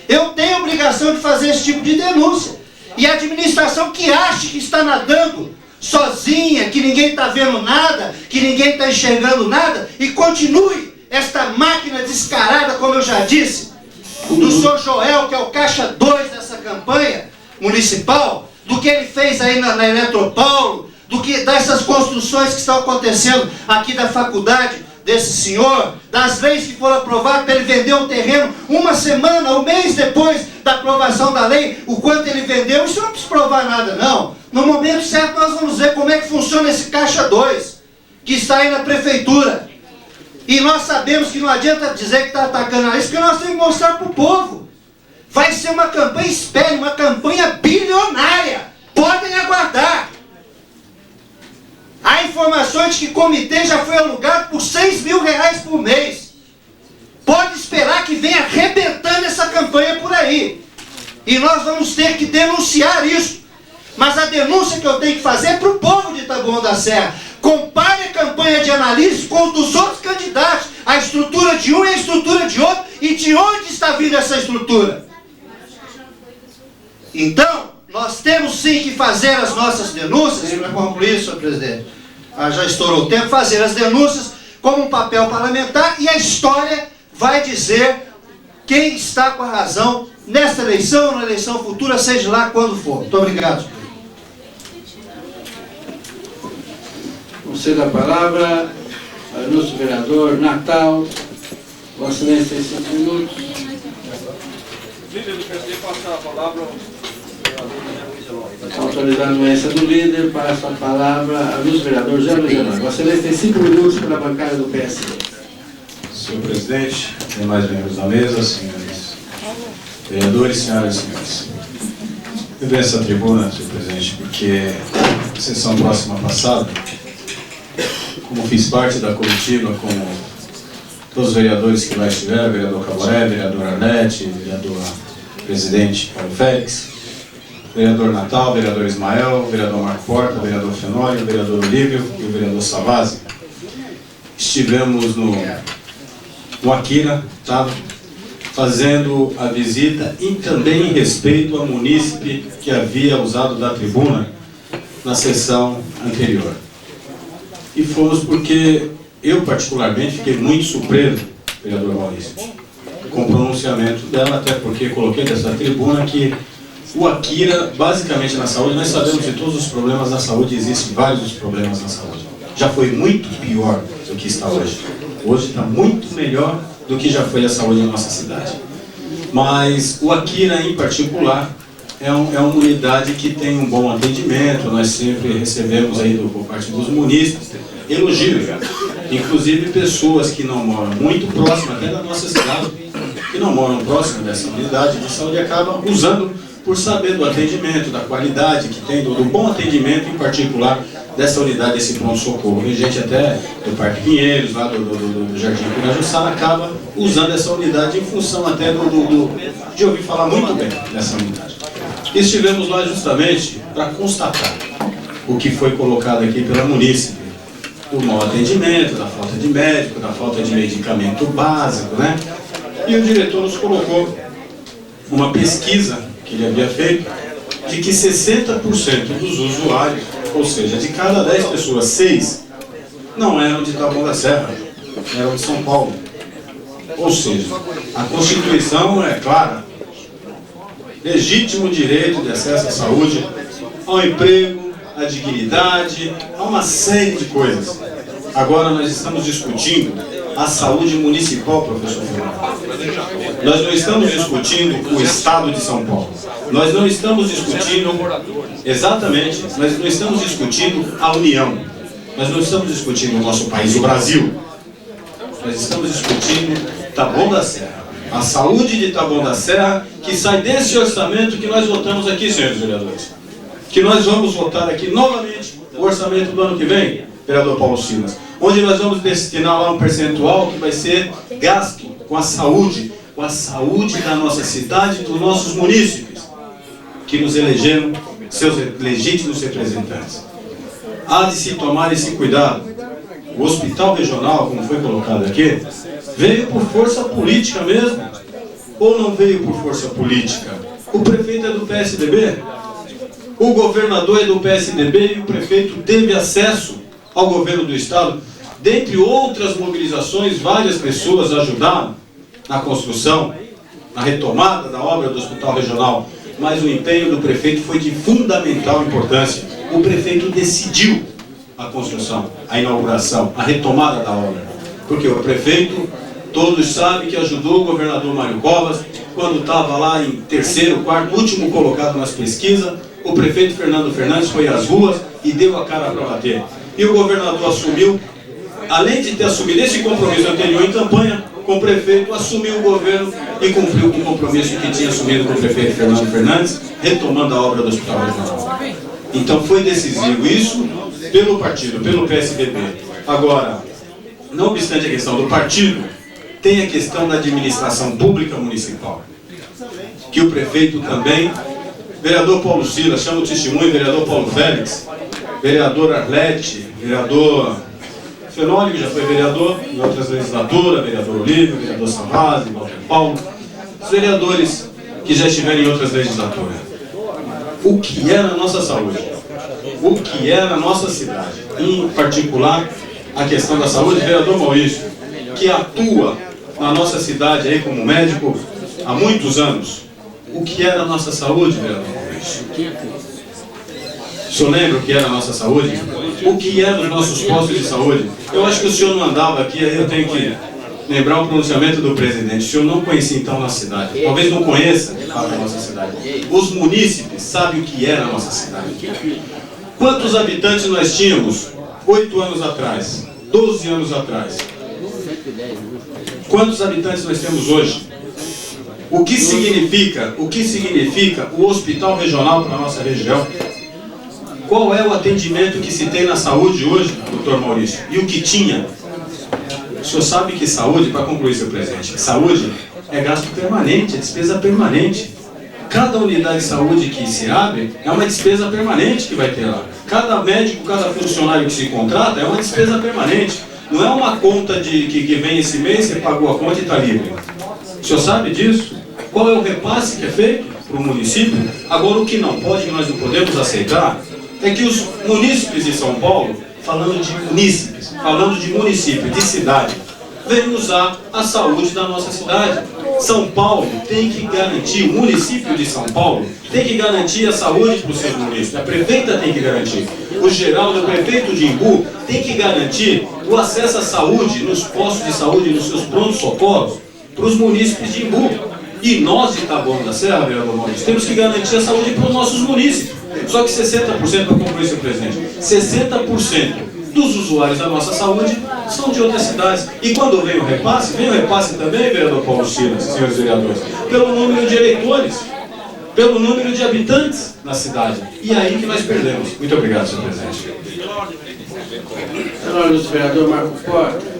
Eu tenho a obrigação de fazer esse tipo de denúncia. E a administração que acha que está nadando sozinha, que ninguém está vendo nada, que ninguém está enxergando nada, e continue esta máquina descarada, como eu já disse, do senhor Joel, que é o caixa 2 dessa campanha municipal, do que ele fez aí na Eletropaulo, dessas construções que estão acontecendo aqui da faculdade desse senhor, das leis que foram aprovadas para ele vender um terreno uma semana, um mês depois da aprovação da lei, o quanto ele vendeu. Isso não precisa provar nada, não. No momento certo nós vamos ver como é que funciona esse caixa 2 que está aí na prefeitura. E nós sabemos que não adianta dizer que está atacando a isso, porque nós temos que mostrar para o povo. Vai ser uma campanha espelho, uma campanha bilionária. Podem aguardar. Há informações de que o comitê já foi alugado por R$6 mil por mês. Pode esperar que venha arrebentando essa campanha por aí. E nós vamos ter que denunciar isso. Mas a denúncia que eu tenho que fazer é para o povo de Taboão da Serra. Compare a campanha de Annalise com os dos outros candidatos. A estrutura de um e a estrutura de outro. E de onde está vindo essa estrutura? Então, nós temos sim que fazer as nossas denúncias, para concluir, senhor presidente, já estourou o tempo, fazer as denúncias como um papel parlamentar, e a história vai dizer quem está com a razão nesta eleição, na eleição futura, seja lá quando for. Muito obrigado. Concedo a palavra ao ilustre vereador Natal. Vossa Excelência tem 5 minutos. Líder do PSD, passar a palavra ao Autorizando a anuência do líder, passo a palavra ao ilustre vereador Zé Luiz Genói. Vossa Excelência tem 5 minutos pela bancada do PSD. Senhor presidente, demais membros da mesa, senhores vereadores, senhoras e senhores. Eu venho a essa tribuna, senhor presidente, porque na sessão próxima passada, como fiz parte da comitiva, como todos os vereadores que lá estiveram, vereador Caboré, vereador Arlete, vereador presidente Paulo Félix, vereador Natal, vereador Ismael, vereador Marco Porta, vereador Fenório, vereador Olívio e o vereador Savazzi. Estivemos no Aquina, tá, fazendo a visita e também em respeito ao munícipe que havia usado da tribuna na sessão anterior. E fomos porque eu particularmente fiquei muito surpreso, vereador Maurício, com o pronunciamento dela, até porque coloquei dessa tribuna que o Akira, basicamente na saúde, nós sabemos que todos os problemas na saúde, existem vários problemas na saúde. Já foi muito pior do que está hoje. Hoje está muito melhor do que já foi a saúde na nossa cidade. Mas o Akira, em particular, é uma unidade que tem um bom atendimento. Nós sempre recebemos aí por parte dos munícipes elogios, inclusive pessoas que não moram muito próximas até da nossa cidade, que não moram próximo dessa unidade de saúde, acabam usando por saber do atendimento, da qualidade que tem, do bom atendimento em particular dessa unidade, desse pronto-socorro. E gente até do Parque Pinheiros, lá do Jardim Pirajussara, acaba usando essa unidade em função até de ouvir falar muito bem dessa unidade. Estivemos lá justamente para constatar o que foi colocado aqui pela munícipe, do mau atendimento, da falta de médico, da falta de medicamento básico, né? E o diretor nos colocou uma pesquisa que ele havia feito, de que 60% dos usuários, ou seja, de cada 10 pessoas, 6 não eram de Taboão da Serra, eram de São Paulo. Ou seja, a Constituição é clara, legítimo direito de acesso à saúde, ao emprego, à dignidade, a uma série de coisas. Agora nós estamos discutindo a saúde municipal, professor Fernando. Nós não estamos discutindo o Estado de São Paulo. Nós não estamos discutindo, exatamente, nós não estamos discutindo a União. Nós não estamos discutindo o nosso país, o Brasil. Nós estamos discutindo Taboão da Serra. A saúde de Taboão da Serra, que sai desse orçamento que nós votamos aqui, senhores vereadores. Que nós vamos votar aqui novamente o orçamento do ano que vem, vereador Paulo Silas, onde nós vamos destinar lá um percentual que vai ser gasto com a saúde da nossa cidade e dos nossos munícipes, que nos elegeram seus legítimos representantes. Há de se tomar esse cuidado. O hospital regional, como foi colocado aqui, veio por força política mesmo? Ou não veio por força política? O prefeito é do PSDB? O governador é do PSDB e o prefeito teve acesso ao governo do Estado. Dentre outras mobilizações, várias pessoas ajudaram na construção, na retomada da obra do Hospital Regional, mas o empenho do prefeito foi de fundamental importância. O prefeito decidiu a construção, a inauguração, a retomada da obra. Porque o prefeito, todos sabem que ajudou o governador Mário Covas, quando estava lá em terceiro, quarto, último colocado nas pesquisas. O prefeito Fernando Fernandes foi às ruas e deu a cara para bater. E o governador assumiu, além de ter assumido esse compromisso anterior em campanha, com o prefeito, assumiu o governo e cumpriu com o compromisso que tinha assumido com o prefeito Fernando Fernandes, retomando a obra do Hospital Regional. Então foi decisivo isso pelo partido, pelo PSDB. Agora, não obstante a questão do partido, tem a questão da administração pública municipal, que o prefeito também, vereador Paulo Silas, chama o testemunho, vereador Paulo Félix, vereador Arlete, vereador Fenônio, que já foi vereador em outras legislaturas, vereador Olívio, vereador Savazzi, Walter Paulo, os vereadores que já estiveram em outras legislaturas. O que é na nossa saúde? O que é na nossa cidade? Em particular, a questão da saúde, vereador Maurício, que atua na nossa cidade aí como médico há muitos anos. O que era a nossa saúde, vereador Maurício? O senhor lembra o que era a nossa saúde? O que eram os nossos postos de saúde? Eu acho que o senhor não andava aqui, aí eu tenho que lembrar o pronunciamento do presidente. O senhor não conhecia então a nossa cidade. Talvez não conheça a nossa cidade. Os munícipes sabem o que era a nossa cidade. Quantos habitantes nós tínhamos 8 anos atrás? 12 anos atrás? Quantos habitantes nós temos hoje? O que significa o hospital regional para a nossa região? Qual é o atendimento que se tem na saúde hoje, doutor Maurício? E o que tinha? O senhor sabe que saúde, para concluir seu presente, saúde é gasto permanente, é despesa permanente. Cada unidade de saúde que se abre é uma despesa permanente que vai ter lá. Cada médico, cada funcionário que se contrata é uma despesa permanente. Não é uma conta que vem esse mês, você pagou a conta e está livre. O senhor sabe disso? Qual é o repasse que é feito para o município? Agora, o que não pode, nós não podemos aceitar, é que os munícipes de São Paulo, falando de munícipes, falando de município, de cidade, venham usar a saúde da nossa cidade. São Paulo tem que garantir, o município de São Paulo tem que garantir a saúde para os seus munícipes. A prefeita tem que garantir. O Geraldo, o prefeito de Imbu, tem que garantir o acesso à saúde, nos postos de saúde, nos seus prontos-socorros, para os munícipes de Imbu. E nós de Taboão da Serra, vereador Maurício, temos que garantir a saúde para os nossos munícipes. Só que 60%, para concluir, seu presidente, 60% dos usuários da nossa saúde são de outras cidades. E quando vem o repasse também, vereador Paulo Silas, senhores vereadores, pelo número de eleitores, pelo número de habitantes na cidade. E é aí que nós perdemos. Muito obrigado, senhor presidente. Senhor vereador Marco Porta.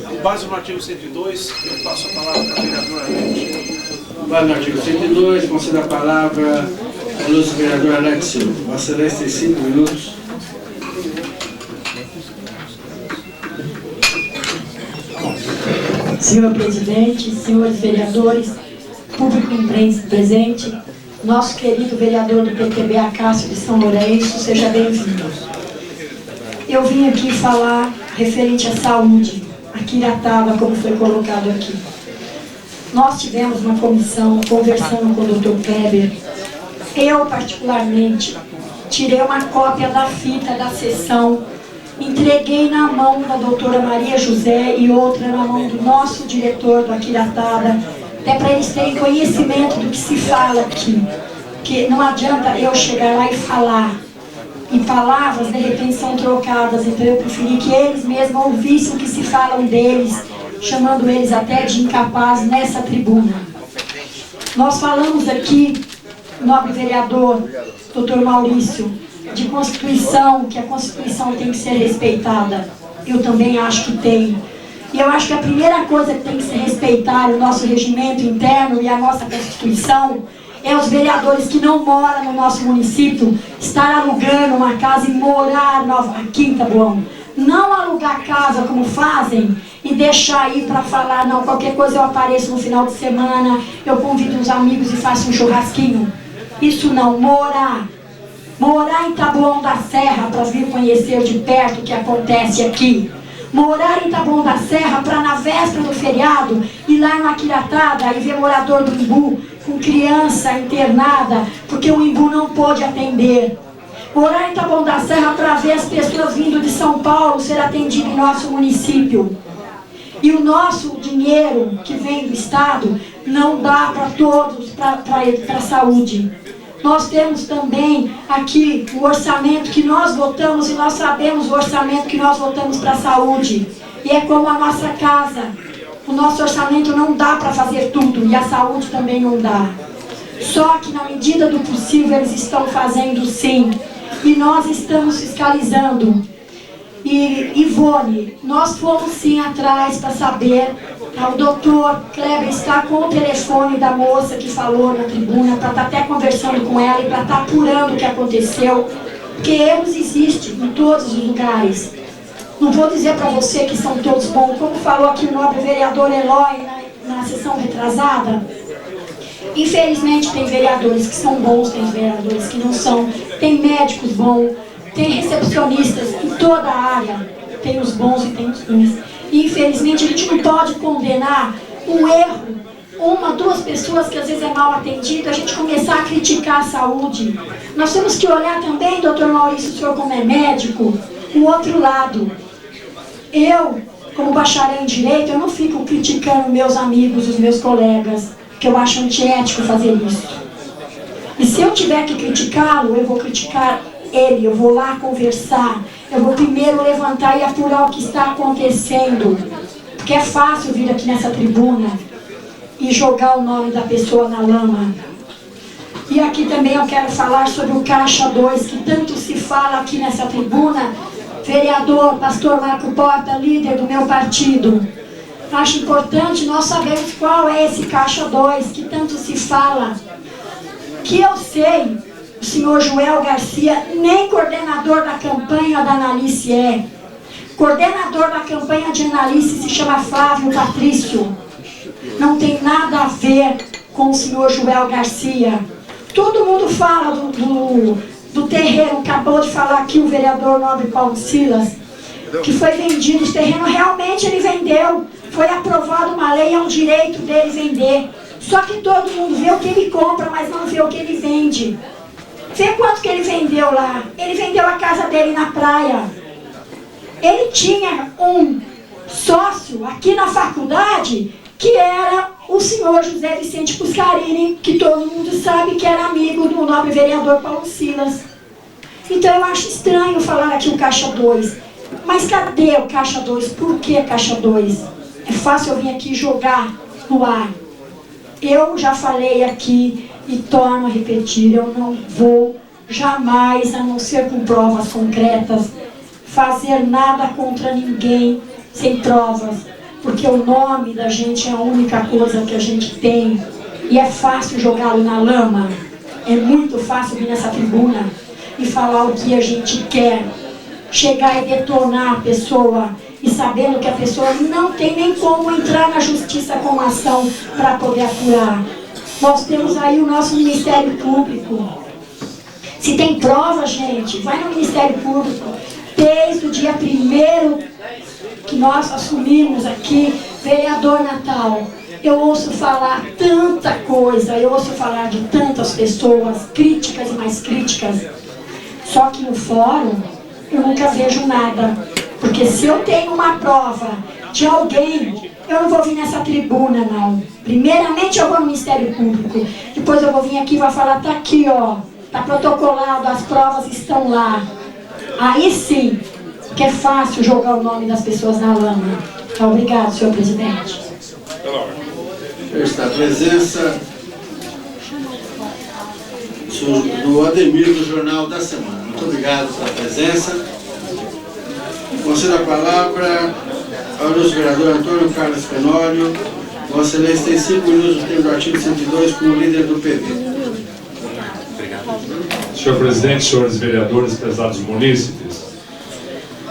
Com base no artigo 102, eu passo a palavra para a vereadora Arlete. Com base no artigo 102, concedo a palavra ao ilustre vereador Arlete Silva. Vossa Excelência tem 5 minutos. Senhor presidente, senhores vereadores, público imprensa presente, nosso querido vereador do PTB, Acácio de São Lourenço, seja bem-vindo. Eu vim aqui falar referente à saúde, aqui na Tava, como foi colocado aqui. Nós tivemos uma comissão conversando com o Dr. Kleber. Eu, particularmente, tirei uma cópia da fita da sessão, entreguei na mão da doutora Maria José e outra na mão do nosso diretor do Aquiratada, até para eles terem conhecimento do que se fala aqui. Que não adianta eu chegar lá e falar. E palavras, de repente, são trocadas. Então eu preferi que eles mesmos ouvissem o que se falam deles, chamando eles até de incapazes nessa tribuna. Nós falamos aqui, nobre vereador, doutor Maurício, de Constituição, que a Constituição tem que ser respeitada. Eu também acho que tem. E eu acho que a primeira coisa que tem que ser respeitar o nosso regimento interno e a nossa Constituição é os vereadores que não moram no nosso município estar alugando uma casa e morar aqui em Taboão. Não alugar casa como fazem e deixar aí para falar, não, qualquer coisa eu apareço no final de semana, eu convido uns amigos e faço um churrasquinho. Isso não, morar. Morar em Taboão da Serra para vir conhecer de perto o que acontece aqui. Morar em Taboão da Serra para na véspera do feriado ir lá no Aquiratada e ver morador do Imbu com criança internada porque o Imbu não pôde atender. Morar em Taboão da Serra para ver as pessoas vindo de São Paulo ser atendidas em nosso município. E o nosso dinheiro que vem do Estado não dá para todos, para a saúde. Nós temos também aqui o orçamento que nós votamos e nós sabemos o orçamento que nós votamos para a saúde. E é como a nossa casa. O nosso orçamento não dá para fazer tudo e a saúde também não dá. Só que na medida do possível eles estão fazendo sim. E nós estamos fiscalizando. E Ivone, nós fomos sim atrás para saber. O doutor Kleber está com o telefone da moça que falou na tribuna, para estar até conversando com ela e para estar apurando o que aconteceu. Porque erros existem em todos os lugares. Não vou dizer para você que são todos bons, como falou aqui o nobre vereador Eloy na sessão retrasada. Infelizmente tem vereadores que são bons, tem vereadores que não são, tem médicos bons, tem recepcionistas em toda a área, tem os bons e tem os ruins. E infelizmente a gente não pode condenar um erro, uma, duas pessoas que às vezes é mal atendido, a gente começar a criticar a saúde. Nós temos que olhar também, doutor Maurício, o senhor como é médico, o outro lado. Eu, como bacharel em Direito, eu não fico criticando meus amigos, os meus colegas, porque eu acho antiético fazer isso. E se eu tiver que criticá-lo, eu vou criticar ele, eu vou lá conversar, eu vou primeiro levantar e apurar o que está acontecendo. Porque é fácil vir aqui nessa tribuna e jogar o nome da pessoa na lama. E aqui também eu quero falar sobre o Caixa 2, que tanto se fala aqui nessa tribuna. Vereador, pastor Marco Porta, líder do meu partido. Acho importante nós sabermos qual é esse Caixa 2, que tanto se fala. Que eu sei, o senhor Joel Garcia, nem coordenador da campanha da Analice é. Coordenador da campanha de Analice se chama Flávio Patrício. Não tem nada a ver com o senhor Joel Garcia. Todo mundo fala do terreno, acabou de falar aqui o vereador nobre Paulo Silas, que foi vendido. Os terrenos realmente ele vendeu. Foi aprovada uma lei, é um direito dele vender. Só que todo mundo vê o que ele compra, mas não vê o que ele vende. Vê quanto que ele vendeu lá. Ele vendeu a casa dele na praia. Ele tinha um sócio aqui na faculdade que era o senhor José Vicente Puscarini, que todo mundo sabe que era amigo do nobre vereador Paulo Silas. Então eu acho estranho falar aqui o Caixa 2. Mas cadê o Caixa 2? Por que Caixa 2? É fácil eu vir aqui jogar no ar. Eu já falei aqui e torno a repetir, eu não vou jamais, a não ser com provas concretas, fazer nada contra ninguém sem provas, porque o nome da gente é a única coisa que a gente tem e é fácil jogá-lo na lama. É muito fácil vir nessa tribuna e falar o que a gente quer, chegar e detonar a pessoa e sabendo que a pessoa não tem nem como entrar na justiça com ação para poder apurar. Nós temos aí o nosso Ministério Público. Se tem prova, gente, vai no Ministério Público. Desde o dia 1º que nós assumimos aqui, vereador Natal, Eu ouço falar tanta coisa, eu ouço falar de tantas pessoas, críticas e mais críticas. Só que no fórum eu nunca vejo nada. Porque se eu tenho uma prova de alguém, eu não vou vir nessa tribuna, não. Primeiramente eu vou no Ministério Público, depois eu vou vir aqui e vou falar, tá aqui, ó, tá protocolado, as provas estão lá. Aí sim, que é fácil jogar o nome das pessoas na lama. Obrigado, senhor presidente. Esta presença do Ademir do Jornal da Semana. Muito obrigado pela presença. Concedo a palavra ao ilustre vereador Antônio Carlos Penório. Vossa Excelência tem 5 minutos do tempo do artigo 102 como líder do PV. Senhor presidente, senhores vereadores, prezados munícipes,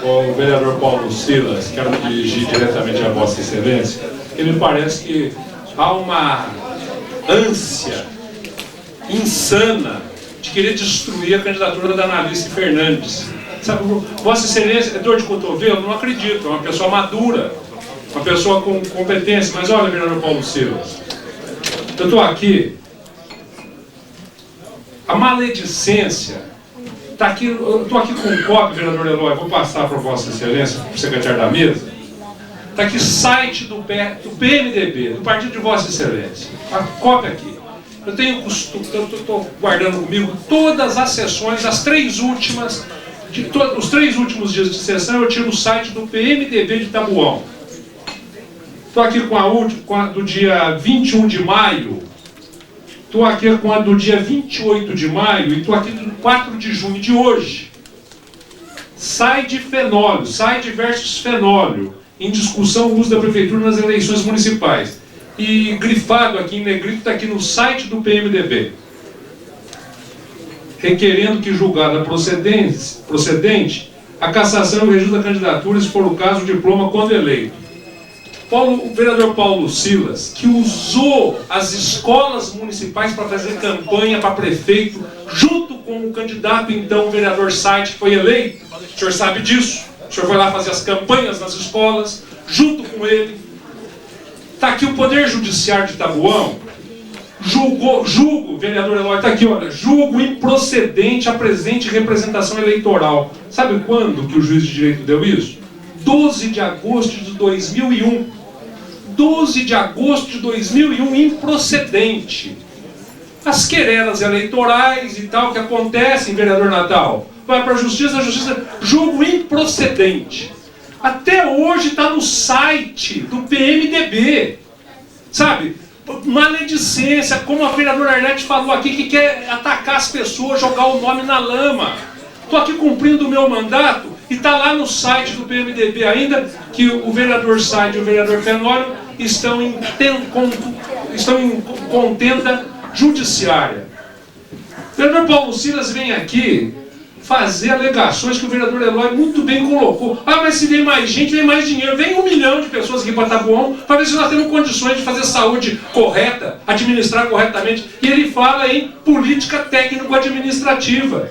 o vereador Paulo Silas, quero me dirigir diretamente a Vossa Excelência, porque me parece que há uma ânsia insana de querer destruir a candidatura da Analice Fernandes. Sabe, Vossa Excelência é dor de cotovelo? Não acredito, é uma pessoa madura, uma pessoa com competência. Mas olha, vereador Paulo Silas, eu estou aqui, a maledicência, tá aqui, eu estou aqui com um cópia, vereador Eloy, vou passar para Vossa Excelência, para o secretário da mesa. Está aqui site do PMDB, do Partido de Vossa Excelência. A cópia aqui. Eu tenho costume, eu estou guardando comigo todas as sessões, as 3 últimas, os 3 últimos dias de sessão, eu tiro o site do PMDB de Tabuão. Estou aqui com a do dia 21 de maio, estou aqui com a do dia 28 de maio e estou aqui do 4 de junho de hoje. SAID fenólio, SAID versus fenólio, em discussão o uso da prefeitura nas eleições municipais. E grifado aqui em negrito está aqui no site do PMDB. Requerendo que julgada procedente a cassação e o registro da candidatura, se for o caso, o diploma quando eleito. O vereador Paulo Silas, que usou as escolas municipais para fazer campanha para prefeito, junto com o candidato, então, o vereador Said, que foi eleito, o senhor sabe disso, o senhor foi lá fazer as campanhas nas escolas, junto com ele. Está aqui o Poder Judiciário de Tabuão, julgo, vereador Eloy, está aqui, olha, julgo improcedente a presente representação eleitoral. Sabe quando que o juiz de direito deu isso? 12 de agosto de 2001. 12 de agosto de 2001, improcedente. As querelas eleitorais e tal que acontecem, vereador Natal, vai para a justiça julgo improcedente. Até hoje está no site do PMDB. Sabe? Maledicência, como a vereadora Arlete falou aqui, que quer atacar as pessoas, jogar o nome na lama. Estou aqui cumprindo o meu mandato e está lá no site do PMDB ainda que o vereador Said e o vereador Fenório estão em contenda judiciária. O vereador Paulo Silas vem aqui fazer alegações que o vereador Eloy muito bem colocou. Ah, mas se vem mais gente, vem mais dinheiro. Vem 1 milhão de pessoas aqui para Tabuão para ver se nós temos condições de fazer saúde correta, administrar corretamente. E ele fala em política técnico-administrativa.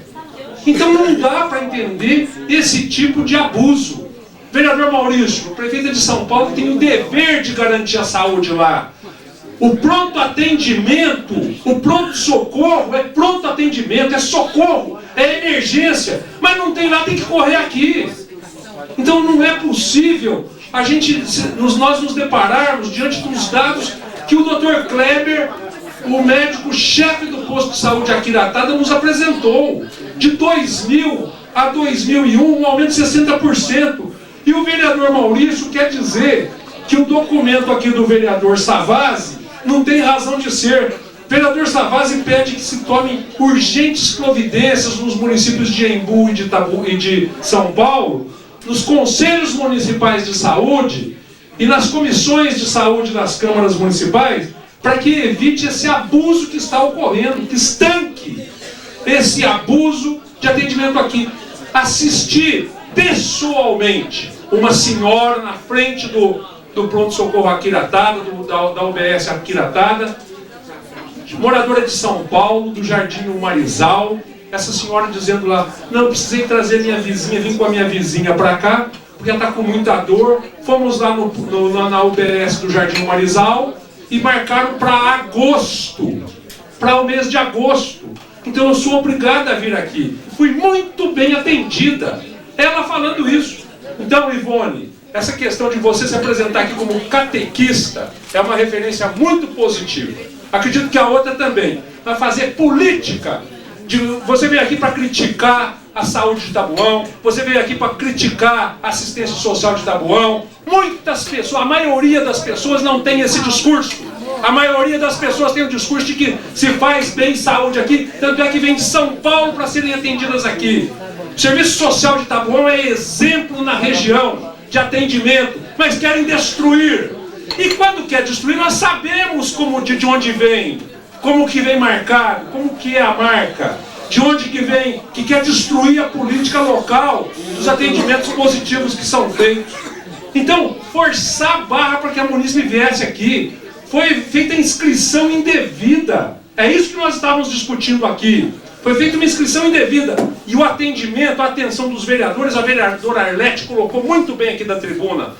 Então não dá para entender esse tipo de abuso. Vereador Maurício, o prefeito de São Paulo tem o dever de garantir a saúde lá. O pronto atendimento, o pronto-socorro é pronto atendimento, é socorro, é emergência. Mas não tem lá, tem que correr aqui. Então não é possível nós nos depararmos diante dos dados que o Dr. Kleber, o médico-chefe do posto de saúde Aquiratá, nos apresentou. De 2000 a 2001, um aumento de 60%. E o vereador Maurício quer dizer que o documento aqui do vereador Savasi não tem razão de ser. O vereador Savasi pede que se tomem urgentes providências nos municípios de Embu e de São Paulo, nos conselhos municipais de saúde e nas comissões de saúde das câmaras municipais, para que evite esse abuso que está ocorrendo, que estanque esse abuso de atendimento aqui. Assistir pessoalmente uma senhora na frente do pronto-socorro Aquiratada, da UBS Aquiratada, moradora de São Paulo, do Jardim Marizal, essa senhora dizendo lá, não, precisei trazer minha vizinha, vim com a minha vizinha para cá, porque ela está com muita dor. Fomos lá na UBS do Jardim Marizal, e marcaram para agosto, para o mês de agosto. Então eu sou obrigada a vir aqui. Fui muito bem atendida. Ela falando isso. Então, Ivone, essa questão de você se apresentar aqui como catequista é uma referência muito positiva. Acredito que a outra também. Vai fazer política. Você veio aqui para criticar a saúde de Taboão, você veio aqui para criticar a assistência social de Taboão. Muitas pessoas, a maioria das pessoas não tem esse discurso. A maioria das pessoas tem o discurso de que se faz bem saúde aqui, tanto é que vem de São Paulo para serem atendidas aqui. O Serviço Social de Taboão é exemplo na região de atendimento, mas querem destruir. E quando quer destruir, nós sabemos de onde vem, como que vem marcado, como que é a marca, de onde que vem, que quer destruir a política local, os atendimentos positivos que são feitos. Então, forçar a barra para que a munícipe viesse aqui, foi feita inscrição indevida. É isso que nós estávamos discutindo aqui. Foi feita uma inscrição indevida. E o atendimento, a atenção dos vereadores, a vereadora Arlete colocou muito bem aqui da tribuna.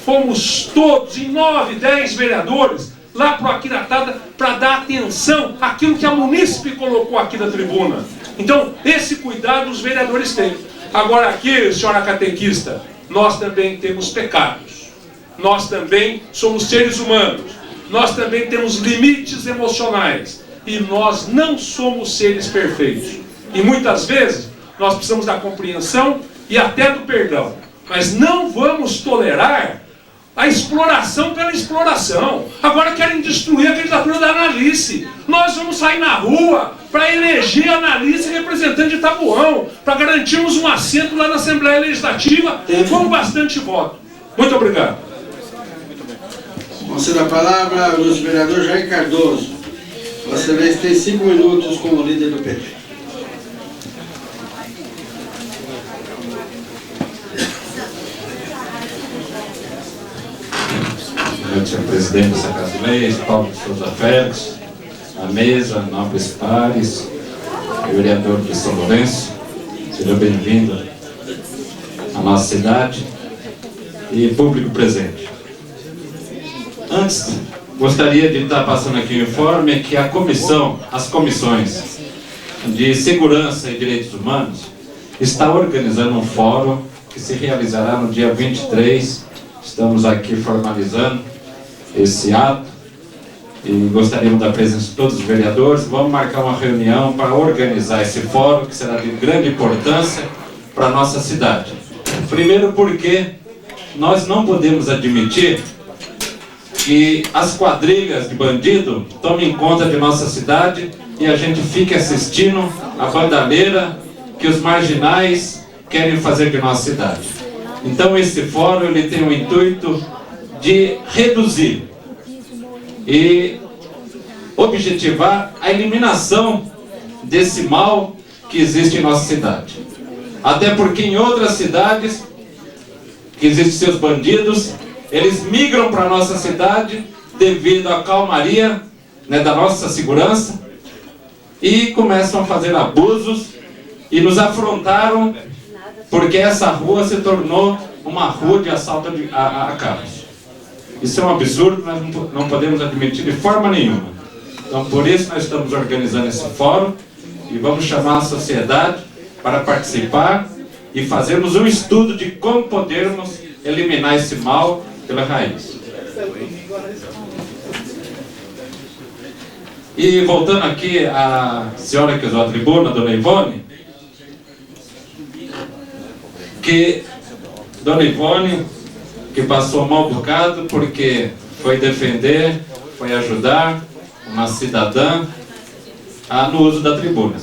Fomos todos, em 9, 10 vereadores, lá para o Aquiratá para dar atenção àquilo que a munícipe colocou aqui da tribuna. Então, esse cuidado os vereadores têm. Agora aqui, senhora catequista, nós também temos pecados. Nós também somos seres humanos. Nós também temos limites emocionais. E nós não somos seres perfeitos. E muitas vezes, nós precisamos da compreensão e até do perdão. Mas não vamos tolerar a exploração pela exploração. Agora querem destruir a candidatura da Analice. Nós vamos sair na rua para eleger a Analice representante de Taboão, para garantirmos um assento lá na Assembleia Legislativa com bastante voto. Muito obrigado. Concedo a palavra ao nosso vereador Jair Cardoso. Vossa Excelência tem 5 minutos como líder do PT. Senhor presidente dessa Casa de Leis, Paulo de Souza Félix, a mesa, nobres pares, vereador de São Lourenço, seja bem-vindo à nossa cidade e público presente. Antes, gostaria de estar passando aqui o informe que as comissões de Segurança e Direitos Humanos está organizando um fórum que se realizará no dia 23. Estamos aqui formalizando esse ato e gostaríamos da presença de todos os vereadores. Vamos marcar uma reunião para organizar esse fórum, que será de grande importância para a nossa cidade. Primeiro porque nós não podemos admitir que as quadrilhas de bandido tomem conta de nossa cidade e a gente fique assistindo a bandalheira que os marginais querem fazer de nossa cidade. Então esse fórum ele tem o intuito de reduzir e objetivar a eliminação desse mal que existe em nossa cidade. Até porque em outras cidades que existem seus bandidos, eles migram para a nossa cidade devido à calmaria, né, da nossa segurança e começam a fazer abusos e nos afrontaram porque essa rua se tornou uma rua de assalto a carros. Isso é um absurdo, nós não podemos admitir de forma nenhuma. Então, por isso, nós estamos organizando esse fórum e vamos chamar a sociedade para participar e fazermos um estudo de como podermos eliminar esse mal pela raiz. E voltando aqui à senhora que usou a tribuna, dona Ivone, que dona Ivone, que passou um mau bocado porque foi defender, foi ajudar uma cidadã no uso da tribuna.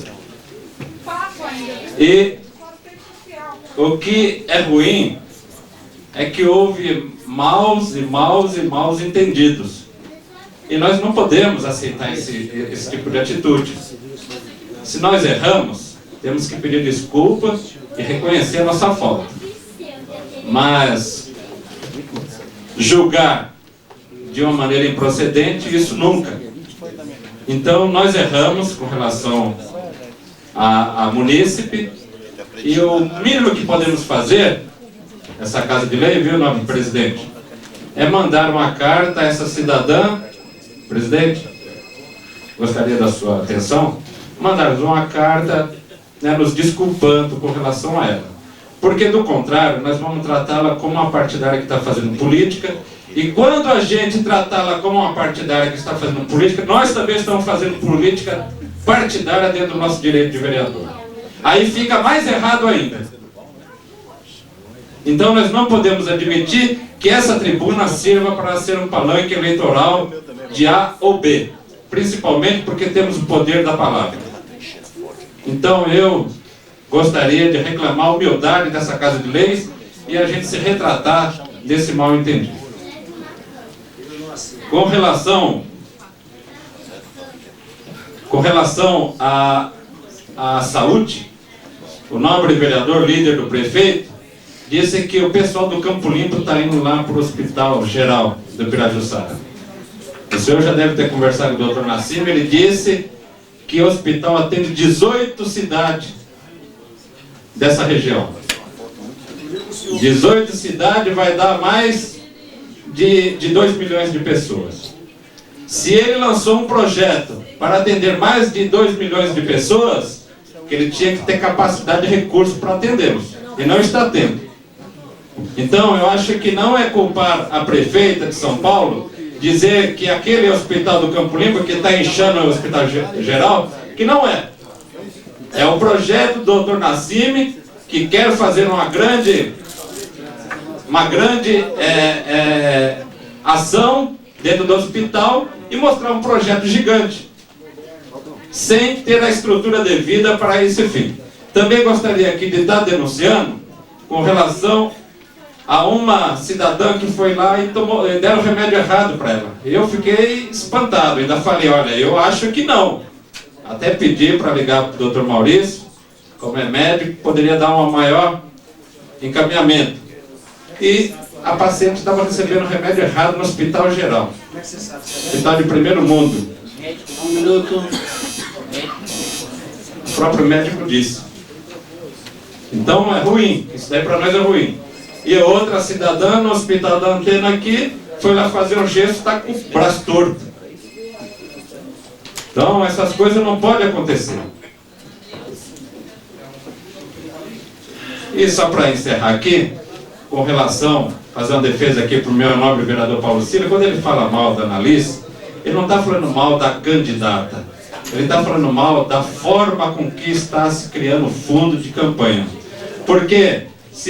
E o que é ruim é que houve maus entendidos. E nós não podemos aceitar esse tipo de atitude. Se nós erramos, temos que pedir desculpas e reconhecer a nossa falta. Mas julgar de uma maneira improcedente, isso nunca. Então nós erramos com relação à munícipe e o mínimo que podemos fazer, essa Casa de Lei, viu, nobre presidente, é mandar uma carta a essa cidadã presidente, gostaria da sua atenção, mandarmos uma carta, né, nos desculpando com relação a ela. Porque, do contrário, nós vamos tratá-la como uma partidária que está fazendo política, e quando a gente tratá-la como uma partidária que está fazendo política, nós também estamos fazendo política partidária dentro do nosso direito de vereador. Aí fica mais errado ainda. Então nós não podemos admitir que essa tribuna sirva para ser um palanque eleitoral de A ou B, principalmente porque temos o poder da palavra. Então eu gostaria de reclamar a humildade dessa Casa de Leis e a gente se retratar desse mal entendido. Com relação à saúde, o nobre vereador, líder do prefeito, disse que o pessoal do Campo Limpo está indo lá para o Hospital Geral do Pirajussara. O senhor já deve ter conversado com o Dr. Nassim, ele disse que o hospital atende 18 cidades dessa região. 18 cidades vai dar mais de 2 milhões de pessoas. Se ele lançou um projeto para atender mais de 2 milhões de pessoas, ele tinha que ter capacidade de recursos para atendê-los, e não está tendo. Então, eu acho que não é culpar a prefeita de São Paulo, dizer que aquele hospital do Campo Limpo, que está inchando o Hospital Geral, que não é. É o projeto do Dr. Nassim, que quer fazer uma grande ação dentro do hospital e mostrar um projeto gigante, sem ter a estrutura devida para esse fim. Também gostaria aqui de estar denunciando com relação a uma cidadã que foi lá e deram remédio errado para ela. Eu fiquei espantado, ainda falei, olha, eu acho que não. Até pedi para ligar para o Dr. Maurício, como é médico, poderia dar um maior encaminhamento. E a paciente estava recebendo remédio errado no Hospital Geral. Hospital de primeiro mundo. Um minuto. O próprio médico disse. Então é ruim, isso daí para nós é ruim. E outra cidadã no Hospital da Antena aqui, foi lá fazer um gesto, está com o braço torto. Então essas coisas não podem acontecer. E só para encerrar aqui, com relação, fazer uma defesa aqui para o meu nobre vereador Paulo Cílio, quando ele fala mal da Analice, ele não está falando mal da candidata, ele está falando mal da forma com que está se criando o fundo de campanha. Por quê?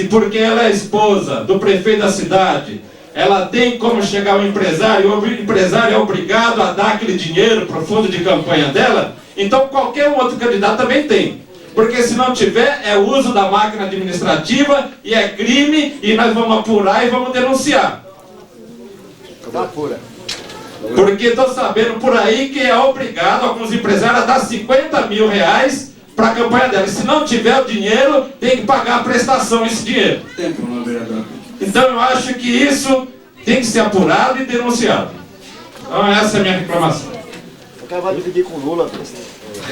Porque ela é esposa do prefeito da cidade, ela tem como chegar ao empresário, o empresário é obrigado a dar aquele dinheiro para o fundo de campanha dela, então qualquer outro candidato também tem. Porque se não tiver, é uso da máquina administrativa e é crime, e nós vamos apurar e vamos denunciar. Porque estou sabendo por aí que é obrigado alguns empresários a dar 50 mil reais para a campanha dela. E se não tiver o dinheiro, tem que pagar a prestação esse dinheiro. Então eu acho que isso tem que ser apurado e denunciado. Então essa é a minha reclamação. O cara vai dividir com o Lula.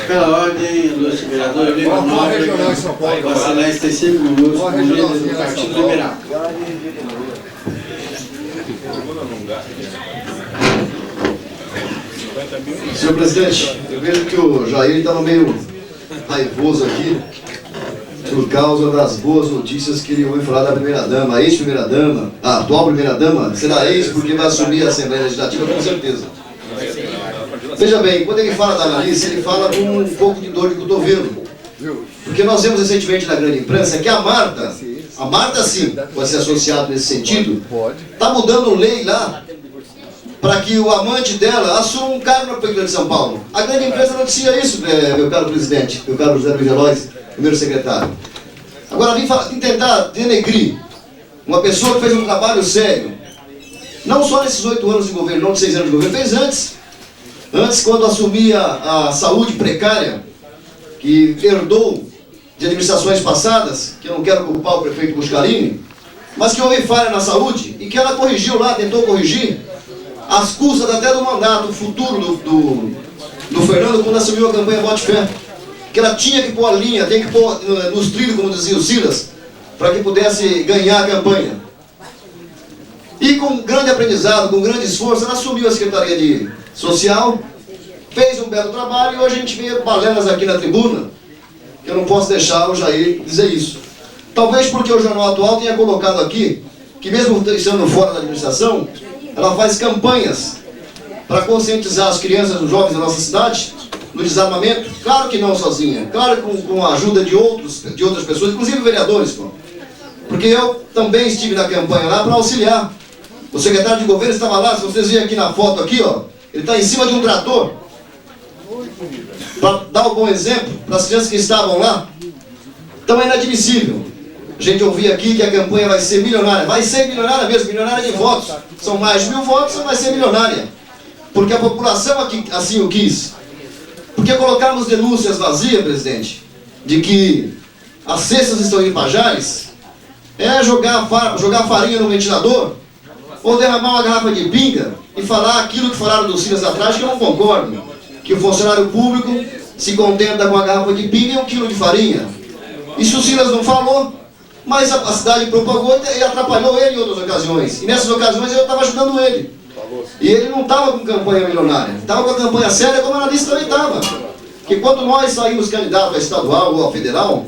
Pela ordem, ilustre vereador, eu ligo o nome. Vossa Excelência tem 5 minutos com o líder do Partido Liberal. Senhor presidente, eu vejo que o Jair está meio raivoso aqui por causa das boas notícias que ele ouviu falar da primeira-dama, a ex-primeira-dama, a atual primeira-dama, será ex porque vai assumir a Assembleia Legislativa com certeza. Veja bem, quando ele fala da Analice, ele fala com um pouco de dor de cotovelo. Porque nós vemos recentemente na grande imprensa que a Marta sim, pode ser associado nesse sentido, está mudando lei lá para que o amante dela assuma um cargo na Prefeitura de São Paulo. A grande imprensa noticia isso, meu caro presidente, meu caro José Luiz Veloz, primeiro secretário. Agora, vim tentar denegrir uma pessoa que fez um trabalho sério, não só nesses 8 anos de governo, não de 6 anos de governo, fez antes. Antes, quando assumia a saúde precária, que herdou de administrações passadas, que eu não quero culpar o prefeito Buscarini, mas que houve falha na saúde e que ela corrigiu lá, tentou corrigir, às custas até do mandato futuro do Fernando, quando assumiu a campanha Vote Fé, que ela tinha que pôr a linha, tem que pôr nos trilhos, como dizia o Silas, para que pudesse ganhar a campanha. E com grande aprendizado, com grande esforço, ela assumiu a Secretaria social, fez um belo trabalho e hoje a gente vê balelas aqui na tribuna, que eu não posso deixar o Jair dizer isso. Talvez porque o Jornal Atual tenha colocado aqui, que mesmo estando fora da administração, ela faz campanhas para conscientizar as crianças e os jovens da nossa cidade no desarmamento, claro que não sozinha, claro com a ajuda de outras pessoas, inclusive vereadores, pô. Porque eu também estive na campanha lá para auxiliar. O secretário de governo estava lá, se vocês verem aqui na foto aqui, ó, ele está em cima de um trator, para dar um bom exemplo para as crianças que estavam lá. Então é inadmissível a gente ouvir aqui que a campanha vai ser milionária. Vai ser milionária mesmo, milionária de votos. São mais de 1000 votos, vai ser milionária. Porque a população aqui assim o quis. Porque colocarmos denúncias vazias, presidente, de que as cestas estão indo para Jales, é jogar farinha no ventilador, ou derramar uma garrafa de pinga e falar aquilo que falaram dos Silas atrás, que eu não concordo. Que o funcionário público se contenta com a garrafa de pinga e 1 quilo de farinha. Isso o Silas não falou, mas a cidade propagou e atrapalhou ele em outras ocasiões. E nessas ocasiões eu estava ajudando ele. E ele não estava com campanha milionária, estava com a campanha séria, como a analista também estava. Porque quando nós saímos candidatos a estadual ou a federal,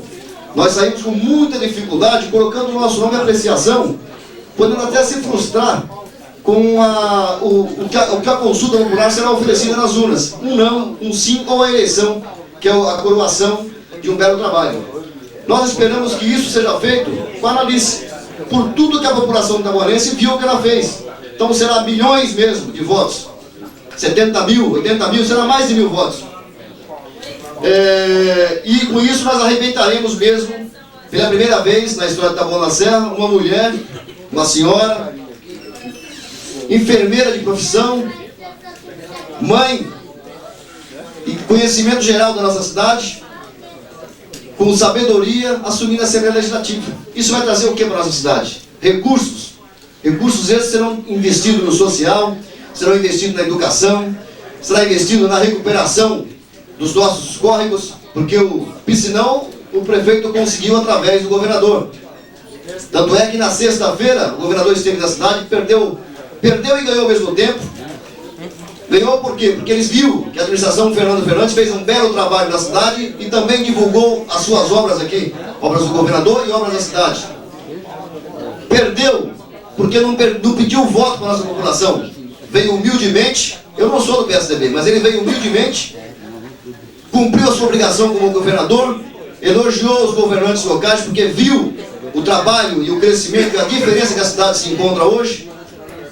nós saímos com muita dificuldade, colocando o nosso nome em apreciação, podendo até se frustrar com o que a consulta popular será oferecida nas urnas. Um não, um sim ou a eleição, que é a coroação de um belo trabalho. Nós esperamos que isso seja feito com a análise, por tudo que a população taboarense viu que ela fez. Então será milhões mesmo de votos. 70 mil, 80 mil, será mais de 1000 votos. E com isso nós arrebentaremos mesmo, pela primeira vez na história de Taboão da Serra, uma mulher, uma senhora, enfermeira de profissão, mãe e conhecimento geral da nossa cidade, com sabedoria, assumindo a Assembleia Legislativa. Isso vai trazer o que para a nossa cidade? Recursos. Recursos esses serão investidos no social, serão investidos na educação, será investido na recuperação dos nossos córregos, porque o piscinão o prefeito conseguiu através do governador. Tanto é que na sexta-feira o governador esteve na cidade, perdeu e ganhou ao mesmo tempo. Ganhou por quê? Porque eles viram que a administração Fernando Fernandes fez um belo trabalho na cidade e também divulgou as suas obras aqui, obras do governador e obras da cidade. Perdeu porque não pediu voto para a nossa população. Veio humildemente, eu não sou do PSDB, mas ele veio humildemente, cumpriu a sua obrigação como governador, elogiou os governantes locais porque viu o trabalho e o crescimento e a diferença que a cidade se encontra hoje,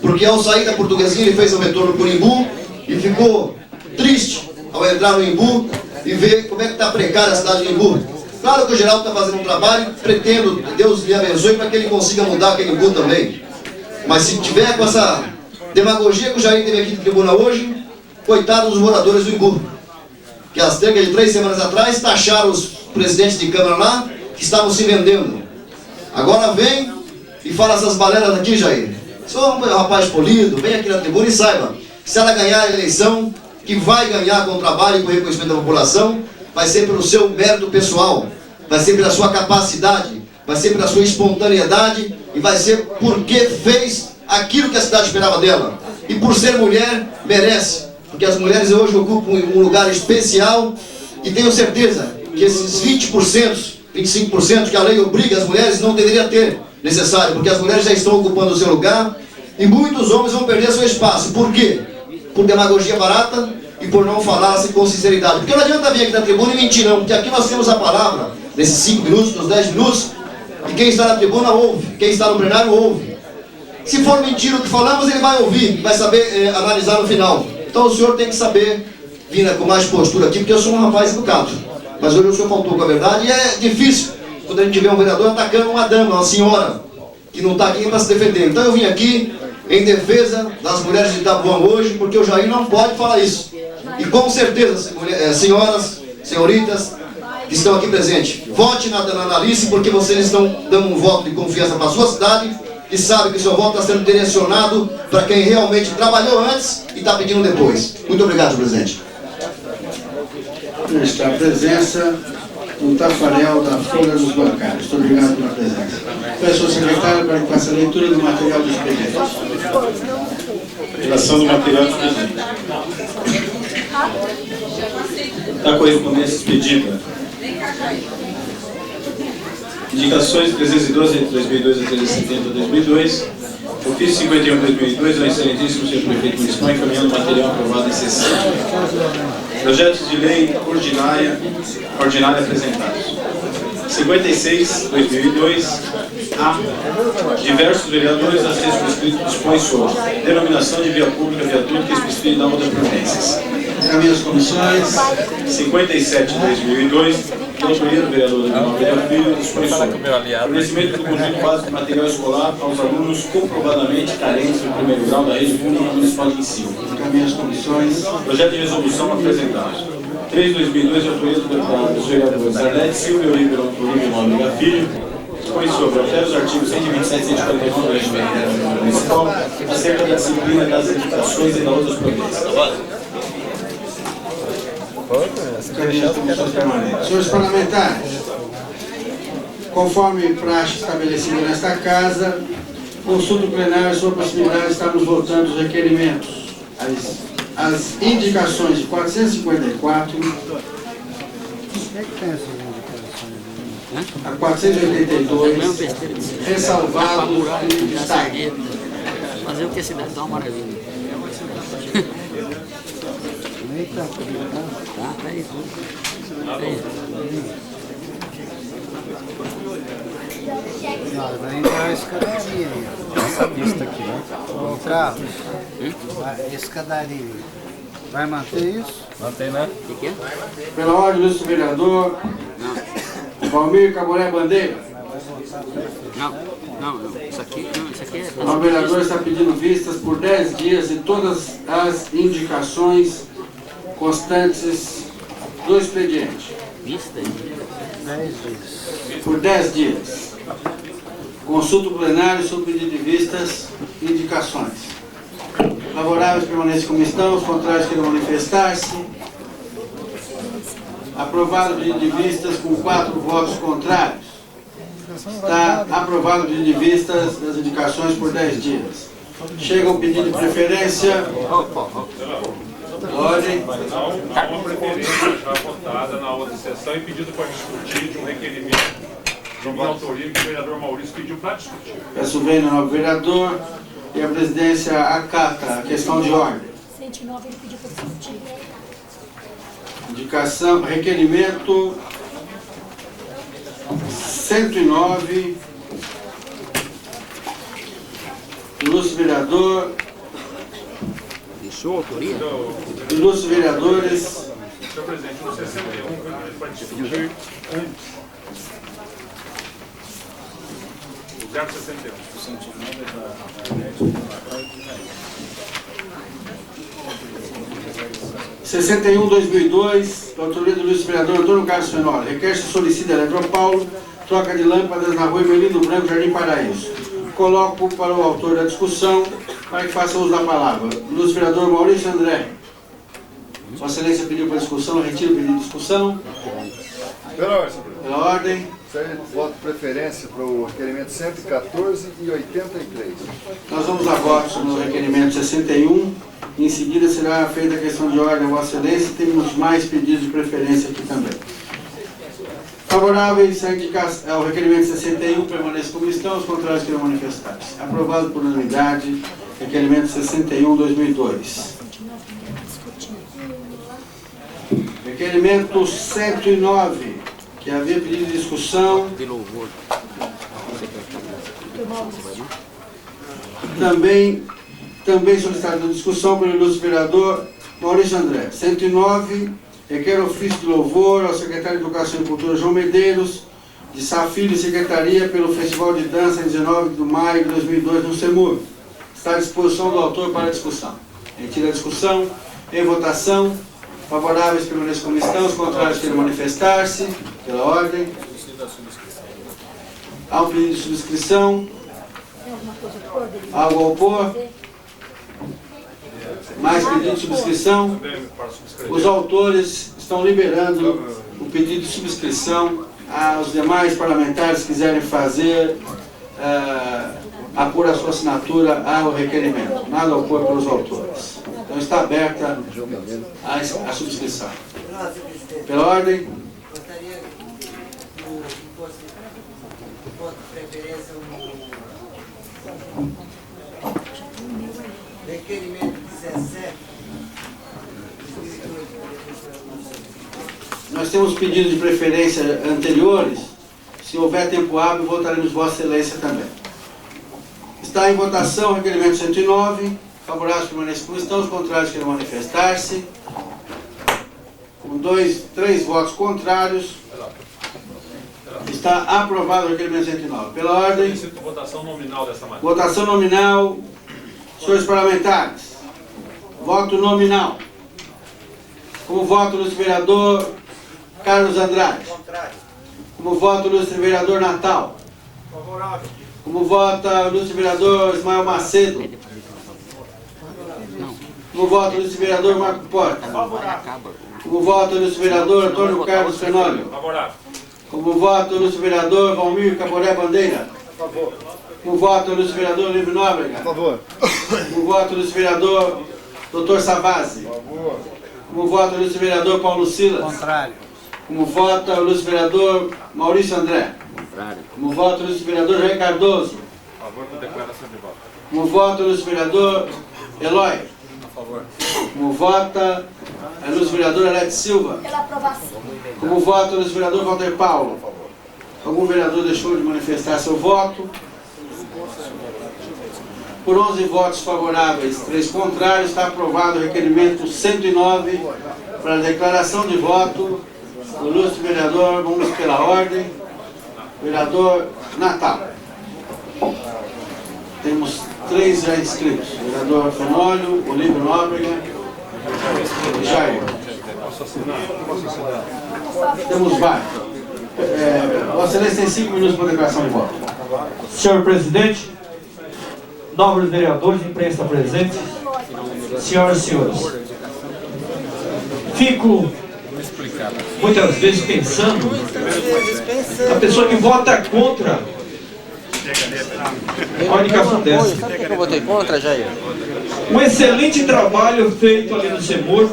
porque ao sair da Portuguesinha ele fez um retorno por Imbu e ficou triste ao entrar no Imbu e ver como é que está precária a cidade de Imbu. Claro que o Geraldo está fazendo um trabalho, pretendo, Deus lhe abençoe, para que ele consiga mudar aquele Imbu também. Mas se tiver com essa demagogia que o Jair teve aqui na tribuna hoje, coitado dos moradores do Imbu, que há cerca de 3 semanas atrás taxaram os presidentes de Câmara lá, que estavam se vendendo. Agora vem e fala essas balelas aqui, Jair. Sou um rapaz polido, vem aqui na tribuna e saiba, se ela ganhar a eleição, que vai ganhar com o trabalho e com o reconhecimento da população, vai ser pelo seu mérito pessoal, vai ser pela sua capacidade, vai ser pela sua espontaneidade e vai ser porque fez aquilo que a cidade esperava dela. E por ser mulher, merece, porque as mulheres hoje ocupam um lugar especial e tenho certeza que esses 20%, 25% que a lei obriga as mulheres não deveria ter necessário, porque as mulheres já estão ocupando o seu lugar e muitos homens vão perder seu espaço. Por quê? Por demagogia barata e por não falar assim com sinceridade. Porque não adianta vir aqui na tribuna e mentir não, porque aqui nós temos a palavra, nesses 5 minutos, nos 10 minutos, e quem está na tribuna ouve, quem está no plenário ouve. Se for mentira o que falamos, ele vai ouvir, vai saber analisar no final. Então o senhor tem que saber vir com mais postura aqui, porque eu sou um rapaz educado. Mas hoje o senhor faltou com a verdade e é difícil quando a gente vê um vereador atacando uma dama, uma senhora, que não está aqui para se defender. Então eu vim aqui em defesa das mulheres de Itabuão hoje, porque o Jair não pode falar isso. E com certeza, senhoras, senhoritas, que estão aqui presentes, vote na Analice, porque vocês estão dando um voto de confiança para a sua cidade e sabem que o seu voto está sendo direcionado para quem realmente trabalhou antes e está pedindo depois. Muito obrigado, presidente. Está a presença do Tafarel da Folha dos Bancários. Muito obrigado pela presença. Peço ao secretário para que faça a leitura do material do expediente. Relação do material de presente. Da correspondência expedida. Indicações 312 de 2002 a 370 de 2002. Ofício 51 de 2002 ao excelentíssimo senhor prefeito municipal encaminhando material aprovado em sessão. Projetos de lei ordinária apresentados. 56 de 2002 a diversos vereadores a ser subscrito dispõe sobre denominação de via pública, viaduto que especifique na outra providências. Caminho às comissões. 57 de 2002, pelo primeiro vereador Ademar Pereira Filho, dispõe sobre fornecimento do conjunto básico de material escolar aos alunos comprovadamente carentes do primeiro grau da rede pública municipal de ensino. Caminho às comissões. Projeto de resolução apresentado. 3 de 2002, autoria dos vereadores Arlete Silva e Olívio Nóbrega Filho, dispõe sobre altera os artigos 127 e 149 do regimento municipal acerca da disciplina das edificações e das outras providências. Senhores parlamentares, conforme praxe estabelecida nesta casa, consulta o plenário sobre a possibilidade de estarmos votando os requerimentos, as indicações de 454 a 482, ressalvados em destaque. Fazer o que a cidade dá uma maravilha. Tá aí. Vai entrar a escadaria aí, essa pista aqui, né? Ô Carlos, a escadaria, vai manter isso? Mantém, né? O que é? Pela ordem do vereador Valmir Caboré Bandeira. Não. Isso aqui é... O vereador está pedindo vistas por 10 dias de todas as indicações constantes do expediente. Vista? 10 dias. Por 10 dias. Consulta o plenário sobre pedido de vistas e indicações. Favoráveis permanecem como estão, os contrários queiram manifestar-se. Aprovado o pedido de vistas com 4 votos contrários. Está aprovado o pedido de vistas das indicações por 10 dias. Chega o pedido de preferência. Ordem. Há uma preferência já votada na outra sessão e pedido para discutir de um requerimento de uma autoria que o vereador Maurício pediu para discutir. Peço vênia ao novo vereador e a presidência acata a questão de ordem. 109 ele pediu para discutir. Indicação, requerimento 109, ilustre vereador, Deixou a autoria? ilustres vereadores, Senhor presidente, no 61 para discutir o 061. 61/2002, da autoria do ilustre vereador Antônio Carlos Fenoli. Requer-se e solicita Eletropaulo, troca de lâmpadas na rua Emelindo Branco, Jardim Paraíso. Coloco para o autor da discussão, para que faça uso da palavra. Ilustre vereador Maurício André. Vossa Excelência pediu para discussão, retiro o pedido de discussão. Pela ordem. Voto de preferência para o requerimento 114 e 83. Nós vamos a votos no requerimento 61. Em seguida será feita a questão de ordem, Vossa Excelência. Temos mais pedidos de preferência aqui também. Favoráveis ao requerimento 61, permaneçam como estão, os contrários queiram manifestar-se. Aprovado por unanimidade, requerimento 61/2002. Requerimento 109, que havia pedido de discussão. De louvor. Também solicitado de discussão pelo ilustre vereador Maurício André. 109, requer ofício de louvor ao secretário de Educação e Cultura João Medeiros, de Sá Filho e Secretaria, pelo Festival de Dança em 19 de maio de 2002 no CEMUR. Está à disposição do autor para a discussão. Retira a discussão. Em votação. Favoráveis permaneçam como estão, os contrários queiram manifestar-se. Pela ordem. Há um pedido de subscrição. Algo a opor? Mais pedido de subscrição? Os autores estão liberando o pedido de subscrição aos demais parlamentares que quiserem fazer apura a sua assinatura ao requerimento. Nada opor pelos autores. Então está aberta a subscrição. Pela ordem. Gostaria que fosse voto de preferência no requerimento 17. Nós temos pedidos de preferência anteriores. Se houver tempo hábil, votaremos Vossa Excelência também. Está em votação o requerimento 109. Favoráveis permanecem como estão, os contrários querem manifestar-se. Com 3 votos contrários, está aprovado o requerimento 109. Pela ordem. Votação nominal dessa matéria. Votação nominal. Senhores parlamentares. Voto nominal. Como voto do vereador Carlos Andrade. Como voto do vereador Natal. Favorável. Como vota o vereador Ismael Macedo. Como voto o vereador Marco Porta. Como voto o vereador Antônio Carlos Fenólio. Como voto o vereador Valmir Caboré Bandeira. Como voto o vereador Livre Nóbrega. Como voto o vereador Dr. Savazzi. Como voto o vereador Paulo Silas. Contrário. Como vota o vereador Maurício André. Como vota o vereador Jair Cardoso. A favor da declaração de voto. Como vota o vereador Eloy. A favor. Como vota o vereador Alex Silva. Pela aprovação. Como vota o vereador Walter Paulo. Algum vereador deixou de manifestar seu voto? Por 11 votos favoráveis, 3 contrários, está aprovado o requerimento 109 para a declaração de voto do ilustre vereador, vamos pela ordem, vereador Natal. Temos 3 já inscritos, vereador Fenólio, Olívio Nóbrega e Jair. Temos vários. Vossa Excelência tem 5 minutos para a declaração de voto. Senhor presidente, nobres vereadores, imprensa presente, senhoras e senhores, fico muitas vezes pensando, a pessoa que vota contra a indicação dessa. Sabe por que eu votei contra, Jair? Um excelente trabalho feito ali no CEMUR,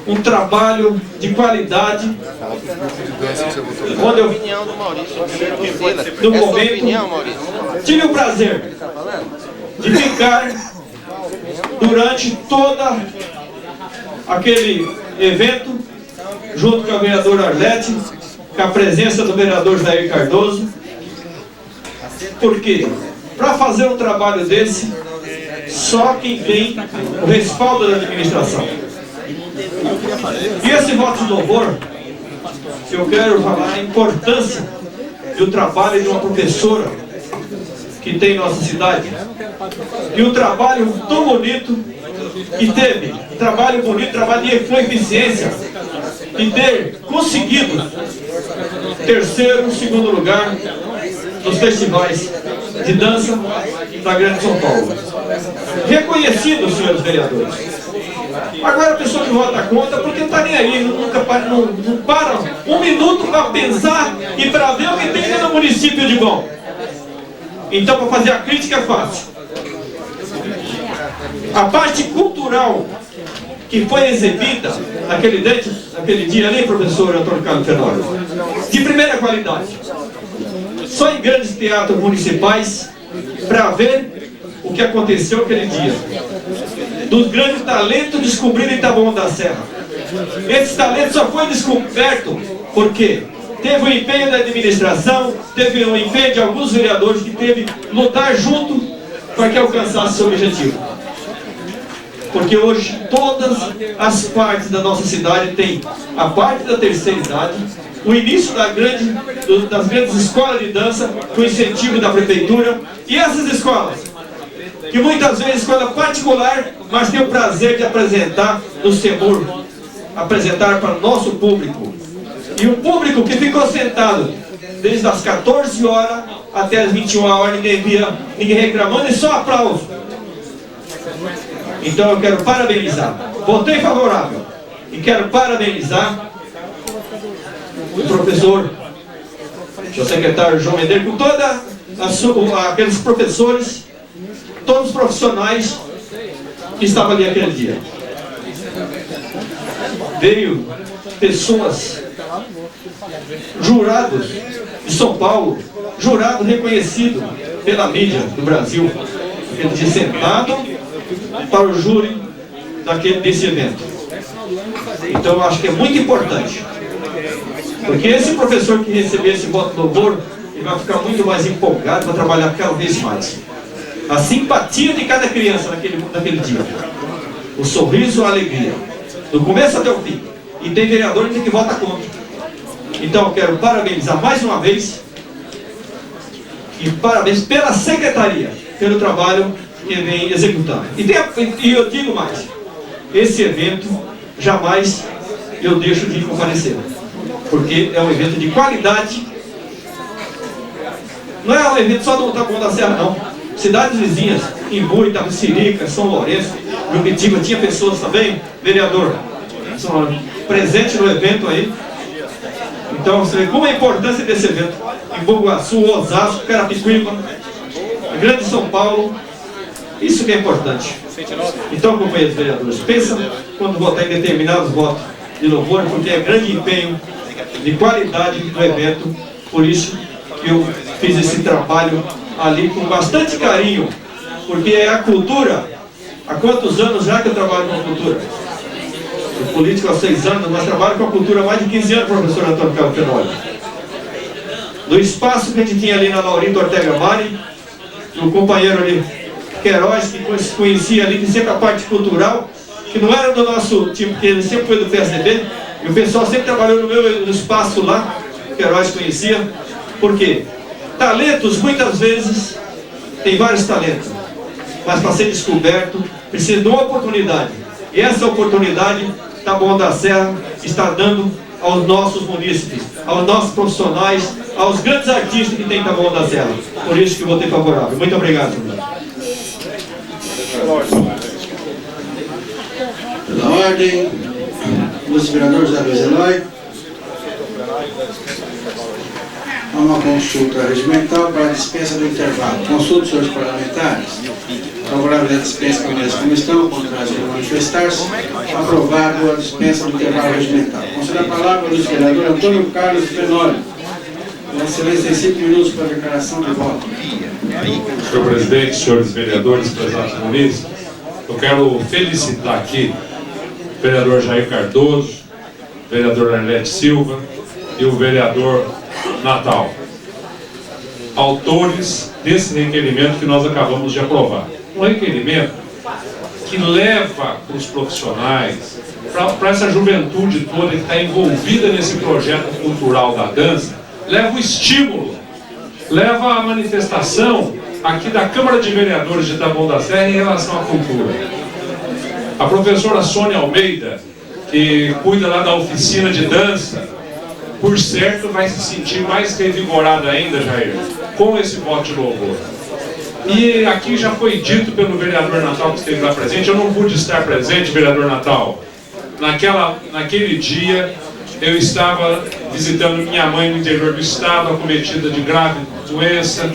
um trabalho de qualidade, onde eu, no momento, tive o prazer de ficar durante toda aquele evento, junto com a vereadora Arlete, com a presença do vereador Jair Cardoso, porque para fazer um trabalho desse, só quem tem o respaldo da administração. E esse voto de louvor, eu quero falar a importância do trabalho de uma professora que tem em nossa cidade. E um trabalho tão bonito que teve, trabalho bonito, trabalho de eficiência, e ter conseguido 3º, 2º lugar nos festivais de dança da Grande São Paulo. Reconhecido, senhores vereadores. Agora a pessoa que vota contra, porque não está nem aí, não para um minuto para pensar e para ver o que tem no município de bom. Então, para fazer a crítica é fácil. A parte cultural que foi exibida naquele dia ali, professor Antônio Carlos Fenólio, de primeira qualidade. Só em grandes teatros municipais, para ver o que aconteceu aquele dia. Dos grandes talentos descobridos em Taboão da Serra. Esse talento só foi descoberto porque teve o empenho da administração, teve o empenho de alguns vereadores que teve que lutar junto para que alcançasse seu objetivo. Porque hoje todas as partes da nossa cidade têm a parte da terceira idade, o início das grandes escolas de dança, com incentivo da prefeitura, e essas escolas, que muitas vezes escola particular, mas tem o prazer de apresentar no CEMUR, apresentar para o nosso público. E o público que ficou sentado desde as 14 horas até as 21 horas, ninguém reclamando, e só aplauso. Então eu quero parabenizar, votei favorável, e quero parabenizar o professor, o secretário João Medeiros, com toda aqueles professores, todos os profissionais que estavam ali aquele dia. Veio pessoas, jurados de São Paulo, jurado reconhecido pela mídia do Brasil, eles sentaram para o júri desse evento. Então eu acho que é muito importante, porque esse professor que receber esse voto de louvor, ele vai ficar muito mais empolgado para trabalhar cada vez mais. A simpatia de cada criança naquele dia, o sorriso, a alegria, do começo até o fim. E tem vereador ainda que vota contra. Então eu quero parabenizar mais uma vez, e parabéns pela secretaria, pelo trabalho que vem executando. E eu digo mais, esse evento jamais eu deixo de comparecer, porque é um evento de qualidade. Não é um evento só do Taboão da Serra, não. Cidades vizinhas, Imbu, Itapecerica, São Lourenço, Juquitiba, tinha pessoas também, vereador, presente no evento aí. Então você vê como é a importância desse evento. Em Bugaçu, Osasco, Carapicuíba, Grande São Paulo, isso que é importante. Então, companheiros vereadores, pensam quando votar em determinados votos de louvor, porque é grande empenho de qualidade do evento. Por isso que eu fiz esse trabalho ali com bastante carinho, porque é a cultura. Há quantos anos já que eu trabalho com a cultura? Eu sou político há 6 anos, mas trabalho com a cultura há mais de 15 anos, professor Antônio Carlos Fenoli. Do espaço que a gente tinha ali na Laurindo Ortega Mari, o companheiro ali, Queiroz, que se conhecia ali, que sempre a parte cultural, que não era do nosso time, porque ele sempre foi do PSDB, e o pessoal sempre trabalhou no espaço lá, o Queiroz conhecia. Por quê? Talentos, muitas vezes, tem vários talentos, mas para ser descoberto, precisa de uma oportunidade. E essa oportunidade, Taboão da Serra está dando aos nossos munícipes, aos nossos profissionais, aos grandes artistas que tem Taboão da Serra. Por isso que eu votei favorável. Muito obrigado, senhor. Pela ordem, dos vereadores da Luiz Eloy, há uma consulta regimental para a dispensa do intervalo. Consulta os senhores parlamentares. Favorável à dispensa permanece como estão, contrário a manifestar-se. Aprovado a dispensa do intervalo regimental. Conceda a palavra ao vereador Antônio Carlos Fenoli. Vossa Excelência tem 5 minutos para a declaração de voto. Senhor presidente, senhores vereadores, prezados munícipes, eu quero felicitar aqui o vereador Jair Cardoso, o vereador Arlete Silva e o vereador Natal, autores desse requerimento que nós acabamos de aprovar. Um requerimento que leva para os profissionais, para essa juventude toda que está envolvida nesse projeto cultural da dança, leva o estímulo, leva a manifestação aqui da Câmara de Vereadores de Taboão da Serra em relação à cultura. A professora Sônia Almeida, que cuida lá da oficina de dança, por certo vai se sentir mais revigorada ainda, Jair, com esse voto de louvor. E aqui já foi dito pelo vereador Natal que esteve lá presente, eu não pude estar presente, vereador Natal. Naquele dia eu estava visitando minha mãe no interior do estado, acometida de grave doença,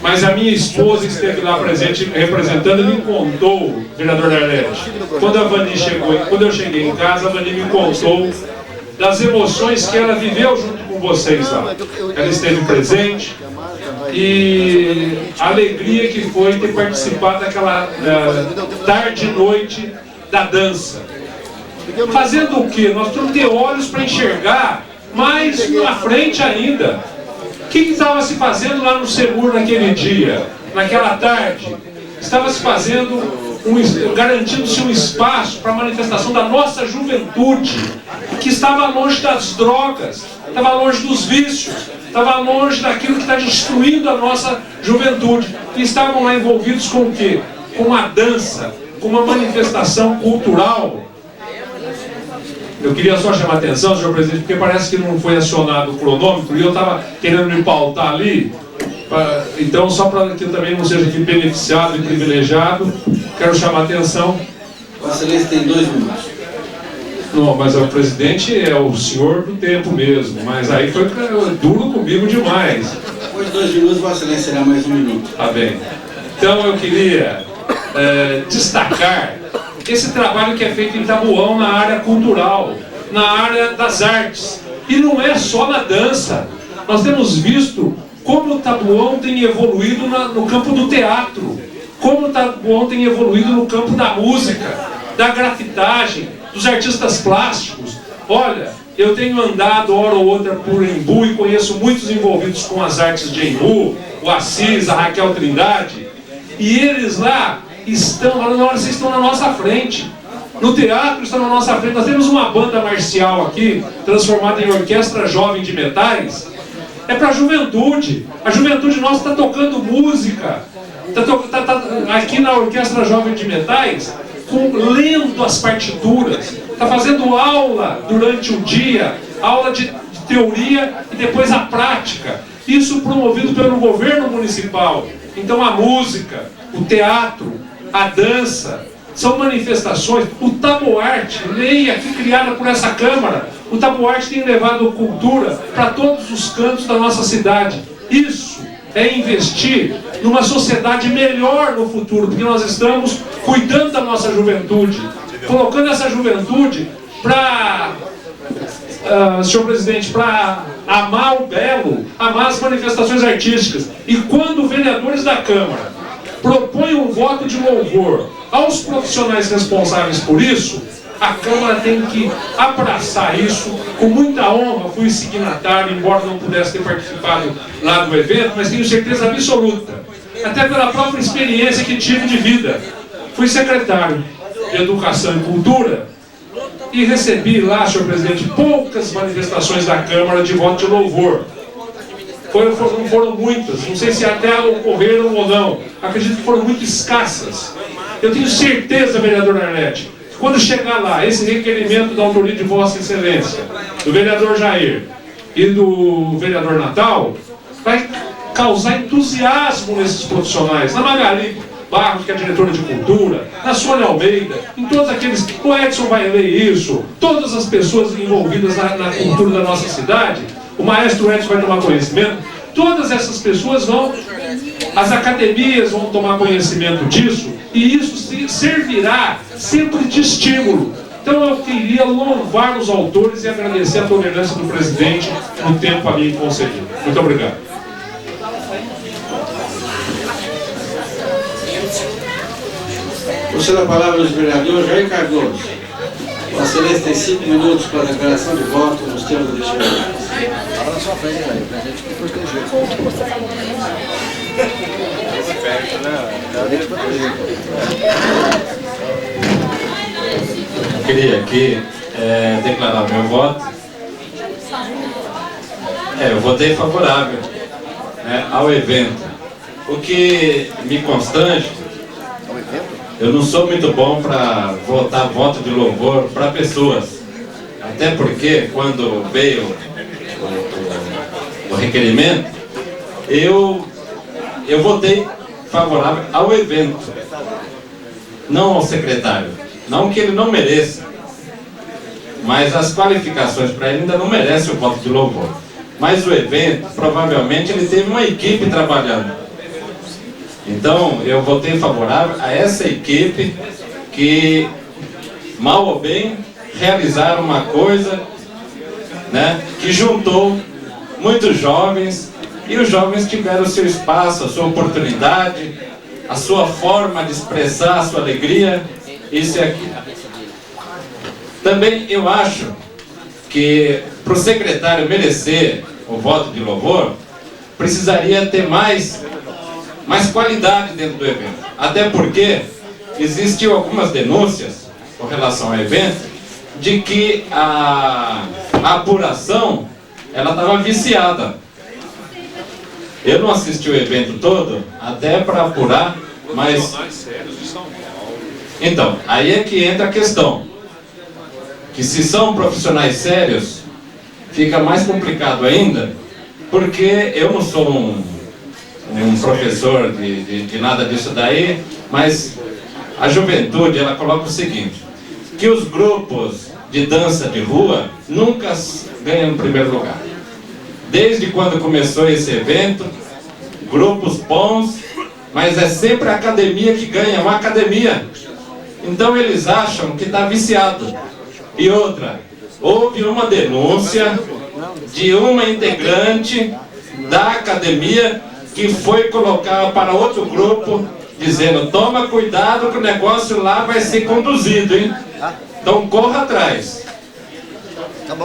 mas a minha esposa que esteve lá presente representando me contou, vereador Arlete, quando eu cheguei em casa, a Vani me contou das emoções que ela viveu junto com vocês lá. Ela esteve presente e a alegria que foi ter participado daquela tarde e noite da dança. Fazendo o quê? Nós temos que ter olhos para enxergar mais na frente ainda. O que estava se fazendo lá no Seguro naquele dia, naquela tarde? Estava se fazendo, garantindo-se um espaço para a manifestação da nossa juventude, que estava longe das drogas, estava longe dos vícios, estava longe daquilo que está destruindo a nossa juventude. E estavam lá envolvidos com o quê? Com uma dança, com uma manifestação cultural. Eu queria só chamar a atenção, senhor presidente, porque parece que não foi acionado o cronômetro e eu estava querendo me pautar ali. Então, só para que eu também não seja aqui beneficiado e privilegiado, quero chamar a atenção. Vossa Excelência tem 2 minutos. Não, mas o presidente é o senhor do tempo mesmo, mas aí foi duro comigo demais. Depois de 2 minutos, Vossa Excelência será mais 1 minuto. Tá bem. Então eu queria destacar esse trabalho que é feito em Taboão na área cultural, na área das artes. E não é só na dança. Nós temos visto como o Taboão tem evoluído no campo do teatro, como o Taboão tem evoluído no campo da música, da grafitagem, dos artistas plásticos. Olha, eu tenho andado hora ou outra por Embu e conheço muitos envolvidos com as artes de Embu, o Assis, a Raquel Trindade, e eles lá estão, vocês estão na nossa frente. No teatro estão na nossa frente. Nós temos uma banda marcial aqui, transformada em Orquestra Jovem de Metais. É para a juventude. A juventude nossa está tocando música. Está aqui na Orquestra Jovem de Metais, lendo as partituras. Está fazendo aula durante o dia, aula de teoria e depois a prática. Isso promovido pelo governo municipal. Então a música, o teatro, a dança, são manifestações. O Taboarte, lei aqui criada por essa Câmara, o Taboarte tem levado cultura para todos os cantos da nossa cidade. Isso é investir numa sociedade melhor no futuro, porque nós estamos cuidando da nossa juventude, colocando essa juventude para, senhor presidente, para amar o belo, amar as manifestações artísticas. E quando vereadores da Câmara propõem um voto de louvor aos profissionais responsáveis por isso, a Câmara tem que abraçar isso com muita honra. Fui signatário, embora não pudesse ter participado lá do evento, mas tenho certeza absoluta, até pela própria experiência que tive de vida. Fui secretário de Educação e Cultura e recebi lá, senhor presidente, poucas manifestações da Câmara de voto de louvor. Não foram muitas, não sei se até ocorreram ou não, acredito que foram muito escassas. Eu tenho certeza, vereador Arlete, que quando chegar lá, esse requerimento da autoria de Vossa Excelência, do vereador Jair e do vereador Natal, vai causar entusiasmo nesses profissionais, na Magali Barros, que é a diretora de cultura, na Sônia Almeida, em todos aqueles, o Edson vai ler isso, todas as pessoas envolvidas na cultura da nossa cidade. O maestro Edson vai tomar conhecimento, todas essas pessoas vão, as academias vão tomar conhecimento disso, e isso servirá sempre de estímulo. Então eu queria louvar os autores e agradecer a tolerância do presidente no tempo a mim concedido. Muito obrigado. Puxando a palavra do vereador Jair Cardoso. Vossa Excelência tem 5 minutos para a declaração de voto nos termos deste vereador. Fala na sua frente, velho, pra gente te proteger. Eu queria aqui declarar meu voto. Eu votei favorável, né, ao evento. O que me constrange, eu não sou muito bom para votar voto de louvor para pessoas. Até porque quando veio o requerimento, eu votei favorável ao evento, não ao secretário. Não que ele não mereça, mas as qualificações para ele ainda não merecem o voto de louvor. Mas o evento, provavelmente, ele teve uma equipe trabalhando. Então, eu votei favorável a essa equipe que, mal ou bem, realizaram uma coisa, né, que juntou muitos jovens, e os jovens tiveram o seu espaço, a sua oportunidade, a sua forma de expressar a sua alegria, isso e aquilo. Também eu acho que para o secretário merecer o voto de louvor, precisaria ter mais qualidade dentro do evento. Até porque existiam algumas denúncias com relação ao evento de que a apuração ela estava viciada. Eu não assisti o evento todo, até para apurar, mas... Então, aí é que entra a questão. Que se são profissionais sérios, fica mais complicado ainda, porque eu não sou um professor de nada disso daí, mas a juventude, ela coloca o seguinte, que os grupos de dança de rua nunca ganham o primeiro lugar. Desde quando começou esse evento, grupos bons, mas é sempre a academia que ganha, é uma academia. Então eles acham que está viciado. E outra, houve uma denúncia de uma integrante da academia que foi colocar para outro grupo, dizendo: toma cuidado que o negócio lá vai ser conduzido, hein? Então corra atrás.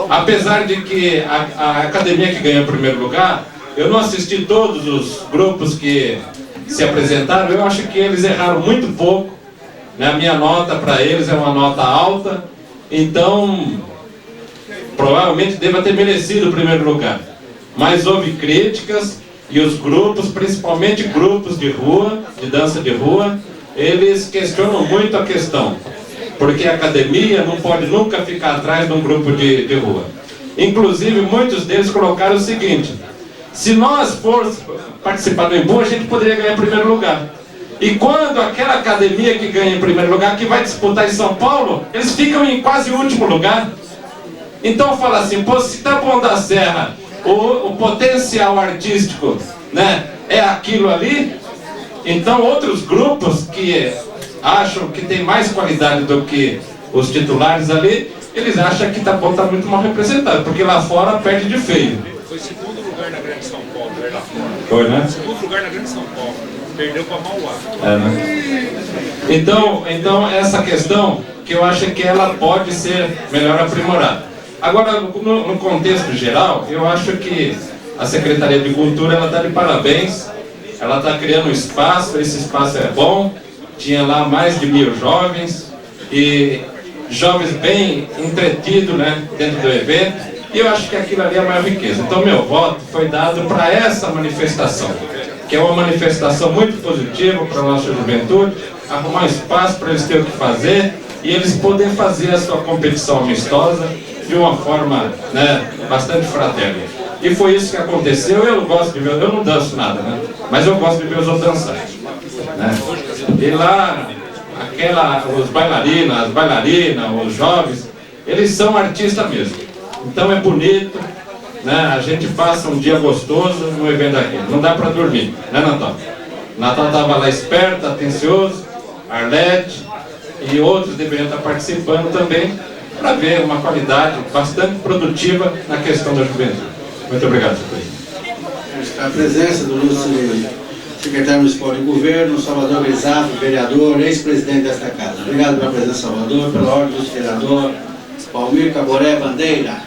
Apesar de que a academia que ganha o primeiro lugar, eu não assisti todos os grupos que se apresentaram, eu acho que eles erraram muito pouco, né? A minha nota para eles é uma nota alta, então provavelmente deva ter merecido o primeiro lugar. Mas houve críticas e os grupos, principalmente grupos de rua, de dança de rua, eles questionam muito a questão, porque a academia não pode nunca ficar atrás de um grupo de rua. Inclusive, muitos deles colocaram o seguinte: se nós formos participar do Embu, a gente poderia ganhar em primeiro lugar. E quando aquela academia que ganha em primeiro lugar, que vai disputar em São Paulo, eles ficam em quase último lugar. Então fala assim: pô, se Taboão da Serra, o potencial artístico, né, é aquilo ali, então outros grupos que acham que tem mais qualidade do que os titulares ali, eles acham que Taboão está muito mal representado, porque lá fora perde de feio. Foi segundo lugar na Grande São Paulo, lá fora. Foi, né? Segundo lugar na Grande São Paulo. Perdeu para Mauá. É, né? Então essa questão que eu acho que ela pode ser melhor aprimorada. Agora, no contexto geral, eu acho que a Secretaria de Cultura ela está de parabéns. Ela está criando um espaço, esse espaço é bom. Tinha lá mais de 1000 jovens e jovens bem entretidos, né, dentro do evento. E eu acho que aquilo ali é a maior riqueza. Então meu voto foi dado para essa manifestação, que é uma manifestação muito positiva para a nossa juventude, arrumar espaço para eles terem o que fazer e eles poderem fazer a sua competição amistosa de uma forma, né, bastante fraterna. E foi isso que aconteceu. Eu gosto de ver, eu não danço nada, né, mas eu gosto de ver os outros dançarem, né? E lá, os bailarinos, as bailarinas, os jovens, eles são artistas mesmo. Então é bonito, né? A gente passa um dia gostoso no evento aqui. Não dá para dormir, né, Natal? Natal estava lá esperto, atencioso, Arlete e outros deveriam estar participando também, para ver uma qualidade bastante produtiva na questão da juventude. Muito obrigado, senhor. A presença do nosso secretário municipal de governo, Salvador Grisafo, vereador, ex-presidente desta casa. Obrigado pela presença, Salvador, pela ordem do vereador Palmir Caboré Bandeira.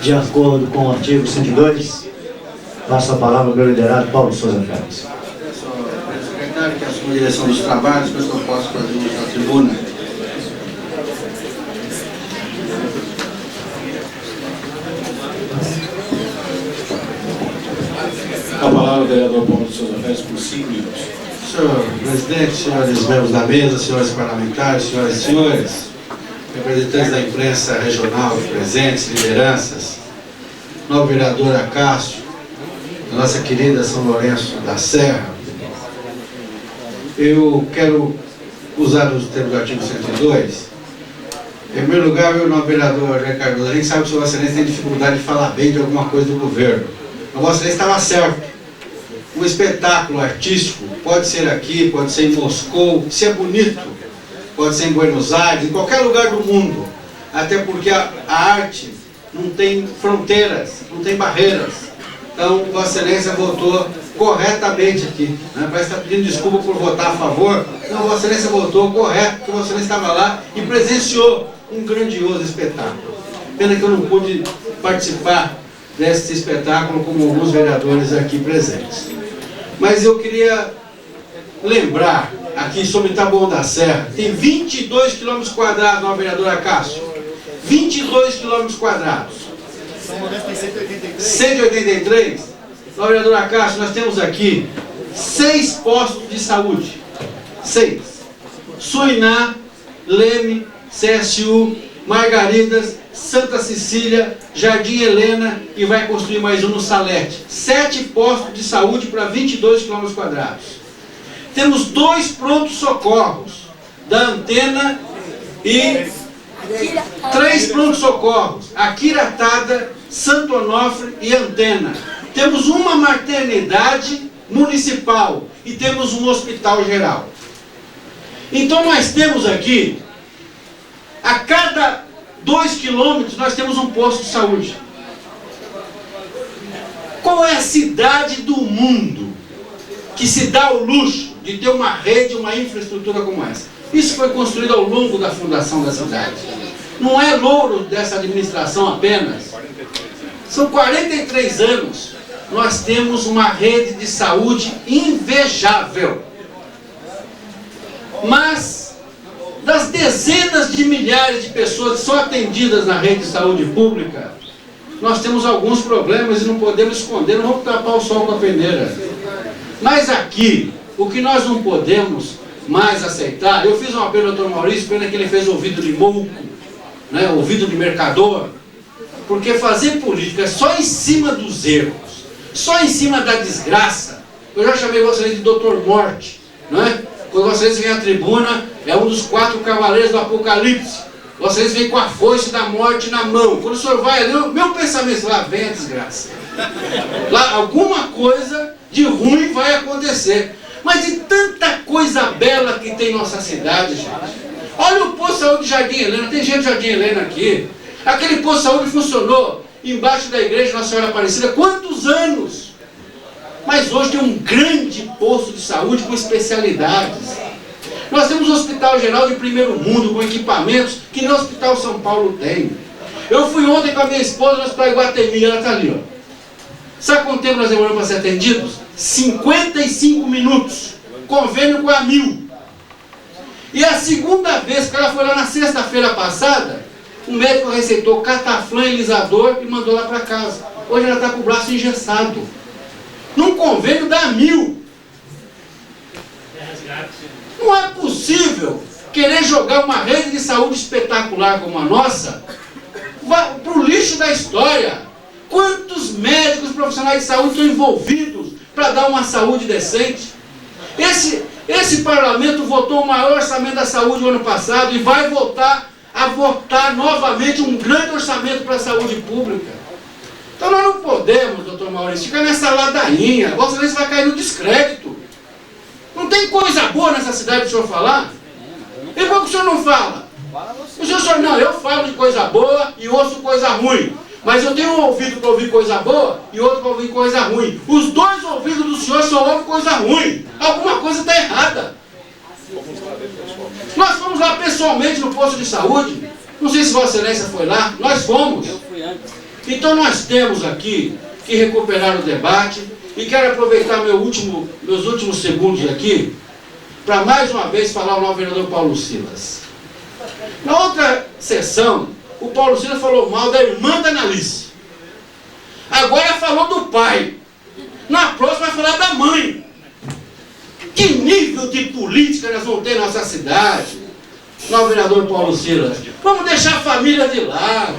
De acordo com o artigo 102, passo a palavra ao meu liderado Paulo Souza Carlos. Secretário que assume a direção dos trabalhos, depois que eu posso fazer uso da tribuna. A palavra, vereador Paulo Souza Carlos, por 5 minutos. Senhor presidente, senhores membros da mesa, senhores parlamentares, senhoras e senhores, representantes da imprensa regional presentes, lideranças, novo vereador Acácio, da nossa querida São Lourenço da Serra, eu quero usar os termos do artigo 102. Em primeiro lugar, o novo vereador Ricardo, a gente sabe que o Vossa Excelência tem dificuldade de falar bem de alguma coisa do governo. O Vossa Excelência estava certo. Um espetáculo artístico pode ser aqui, pode ser em Moscou, se é bonito, pode ser em Buenos Aires, em qualquer lugar do mundo. Até porque a arte não tem fronteiras, não tem barreiras. Então, Vossa Excelência votou corretamente aqui, né? Parece que está pedindo desculpa por votar a favor. Não, Vossa Excelência votou correto, porque Vossa Excelência estava lá e presenciou um grandioso espetáculo. Pena que eu não pude participar desse espetáculo como alguns vereadores aqui presentes. Mas eu queria lembrar aqui sobre Taboão da Serra, tem 22 km², não, vereador Acácio? 22 km². 183? Não, vereador Acácio, nós temos aqui 6 postos de saúde. 6. Suiná, Leme, CSU, Margaridas, Santa Cecília, Jardim Helena e vai construir mais um no Salete. 7 postos de saúde para 22 km². Temos 2 prontos-socorros da Antena e 3 prontos-socorros. A Quiratada Santo Onofre e Antena. Temos uma maternidade municipal e temos um hospital geral. Então nós temos aqui, a cada 2 quilômetros, nós temos um posto de saúde. Qual é a cidade do mundo que se dá o luxo de ter uma rede, uma infraestrutura como essa? Isso foi construído ao longo da fundação da cidade. Não é louro dessa administração apenas. São 43 anos. Nós temos uma rede de saúde invejável. Mas, das dezenas de milhares de pessoas que são atendidas na rede de saúde pública, nós temos alguns problemas e não podemos esconder, não vamos tapar o sol com a peneira. Mas aqui, o que nós não podemos mais aceitar, eu fiz um apelo ao Dr. Maurício, pena que ele fez ouvido de mouco, né, ouvido de mercador, porque fazer política só em cima dos erros, só em cima da desgraça, eu já chamei vocês de Dr. Morte, não é? Quando vocês vêm à tribuna, é um dos 4 cavaleiros do Apocalipse. Vocês vêm com a foice da morte na mão. Quando o senhor vai ali, meu pensamento, lá vem a desgraça. Lá alguma coisa de ruim vai acontecer. Mas de tanta coisa bela que tem em nossa cidade, gente. Olha o posto de saúde de Jardim Helena, tem gente de Jardim Helena aqui. Aquele posto de saúde funcionou embaixo da igreja Nossa Senhora Aparecida, quantos anos? Mas hoje tem um grande posto de saúde com especialidades. Nós temos um hospital geral de primeiro mundo, com equipamentos que nem o Hospital São Paulo tem. Eu fui ontem com a minha esposa no Hospital Iguatemi, ela está ali, ó. Sabe quanto tempo nós demoramos para ser atendidos? 55 minutos. Convênio com a 1000. E a segunda vez que ela foi lá na sexta-feira passada, o médico receitou cataflã elisador e mandou lá para casa. Hoje ela está com o braço engessado. Num convênio dá 1000. Não é possível querer jogar uma rede de saúde espetacular como a nossa para o lixo da história. Quantos médicos profissionais de saúde estão envolvidos para dar uma saúde decente? Esse parlamento votou o maior orçamento da saúde no ano passado e vai voltar a votar novamente um grande orçamento para a saúde pública. Então nós não podemos, doutor Maurício, ficar nessa ladainha. Vossa Excelência vai cair no descrédito. Não tem coisa boa nessa cidade para o senhor falar? E por que o senhor não fala? O senhor, não, eu falo de coisa boa e ouço coisa ruim. Mas eu tenho um ouvido para ouvir coisa boa e outro para ouvir coisa ruim. Os dois ouvidos do senhor só ouvem coisa ruim. Alguma coisa está errada. Nós fomos lá pessoalmente no posto de saúde. Não sei se Vossa Excelência foi lá. Nós fomos. Então nós temos aqui que recuperar o debate. E quero aproveitar meus últimos segundos aqui para mais uma vez falar o novo vereador Paulo Silas. Na outra sessão, o Paulo Silas falou mal da irmã da Analice. Agora falou do pai. Na próxima vai falar da mãe. Que nível de política nós vamos ter na nossa cidade? Novo vereador Paulo Silas. Vamos deixar a família de lado.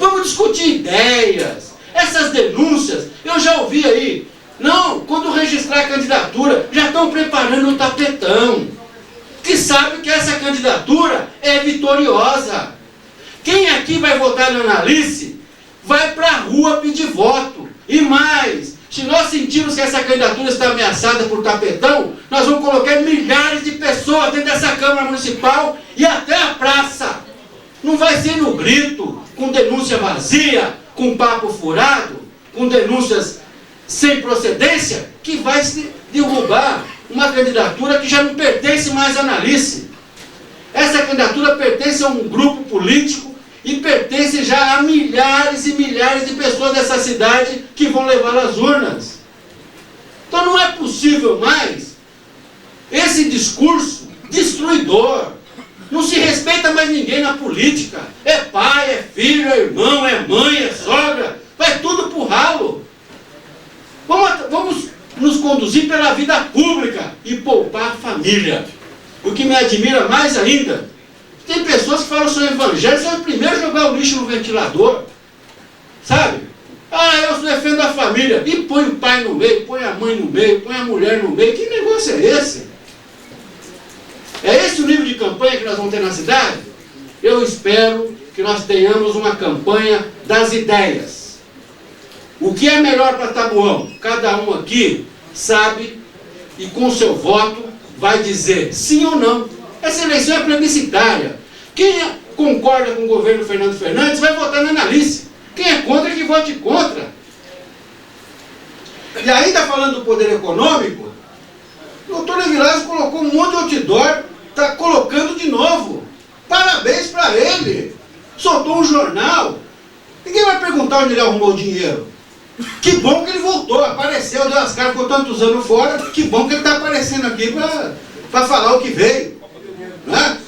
Vamos discutir ideias. Essas denúncias, eu já ouvi aí. Não, quando registrar a candidatura, já estão preparando o tapetão. Que sabe que essa candidatura é vitoriosa. Quem aqui vai votar na Analice, vai para a rua pedir voto. E mais, se nós sentirmos que essa candidatura está ameaçada por tapetão, nós vamos colocar milhares de pessoas dentro dessa Câmara Municipal e até a praça. Não vai ser no grito, com denúncia vazia, com papo furado, com denúncias sem procedência, que vai se derrubar uma candidatura que já não pertence mais à Analice. Essa candidatura pertence a um grupo político e pertence já a milhares e milhares de pessoas dessa cidade que vão levar às urnas. Então não é possível mais esse discurso destruidor. Não se respeita mais ninguém na política. É pai, é filho, é irmão, é mãe, é sogra. Vai tudo pro ralo. Vamos nos conduzir pela vida pública e poupar a família. O que me admira mais ainda, tem pessoas que falam sobre o evangelho, são os primeiros a jogar o lixo no ventilador. Sabe? Ah, eu defendo a família. E põe o pai no meio, põe a mãe no meio, põe a mulher no meio. Que negócio é esse? É esse o nível de campanha que nós vamos ter na cidade? Eu espero que nós tenhamos uma campanha das ideias. O que é melhor para Taboão? Cada um aqui sabe e com seu voto vai dizer sim ou não. Essa eleição é plebiscitária. Quem concorda com o governo Fernando Fernandes vai votar na Analice. Quem é contra, que vote contra. E ainda falando do poder econômico, o doutor Evilásio colocou um monte de outdoor, está colocando de novo. Parabéns para ele. Soltou um jornal. Ninguém vai perguntar onde ele arrumou o dinheiro. Que bom que ele voltou, apareceu, deu as caras, ficou tantos anos fora. Que bom que ele está aparecendo aqui para falar o que veio. Né?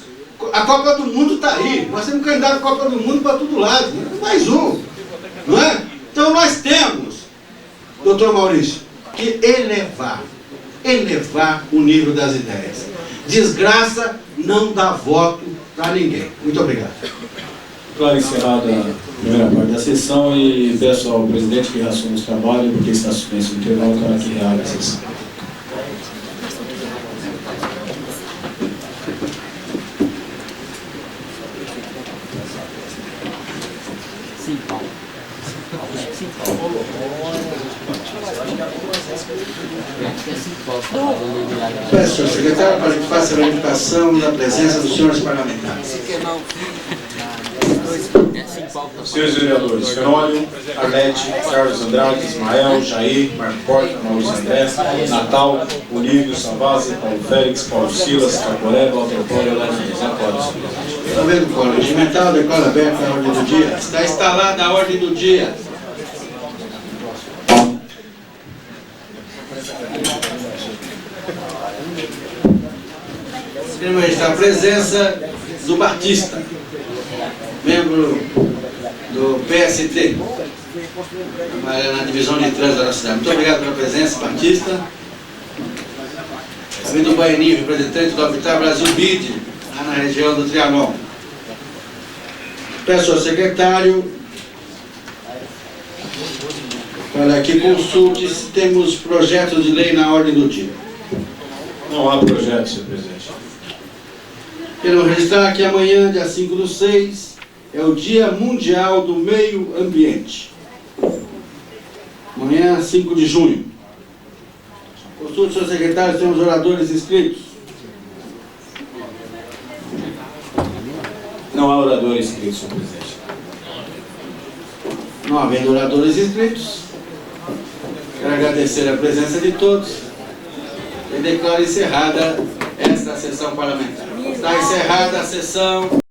A Copa do Mundo está aí. Nós temos candidato à Copa do Mundo para todo lado. Mais um. Não é? Então nós temos, doutor Maurício, que elevar o nível das ideias. Desgraça não dá voto para ninguém. Muito obrigado. Claro, encerrada a primeira parte da sessão e peço ao presidente que reassuma os trabalhos, porque está suspenso o intervalo, para que reabra a sessão. Peço, senhor secretário, para que faça a verificação da presença dos senhores parlamentares. Senhores vereadores, Fenôlio, Arlete, Carlos Andrade, Ismael, Jair, Marco Porta, Maurício André, Natal, Olívio, Savazzi, Paulo Félix, Paulo Silas, Caporé, Walter Cório, Léo Acordos. Está vendo, Cório? Regimental declara aberta a ordem do dia. Está instalada a ordem do dia. Queremos registrar a presença do Batista, membro do PST, na divisão de trânsito da cidade. Muito obrigado pela presença, Batista. Também do Baianinho, representante do Habitat Brasil BID, lá na região do Trianon. Peço ao secretário para que consulte se temos projetos de lei na ordem do dia. Não há projeto, senhor presidente. Quero registrar que amanhã, dia 5/6, é o Dia Mundial do Meio Ambiente. Amanhã, 5 de junho. Consulte, senhor secretário, se temos oradores inscritos. Não há oradores inscritos, senhor presidente. Não havendo oradores inscritos, quero agradecer a presença de todos e declaro encerrada esta sessão parlamentar. Está encerrada a sessão.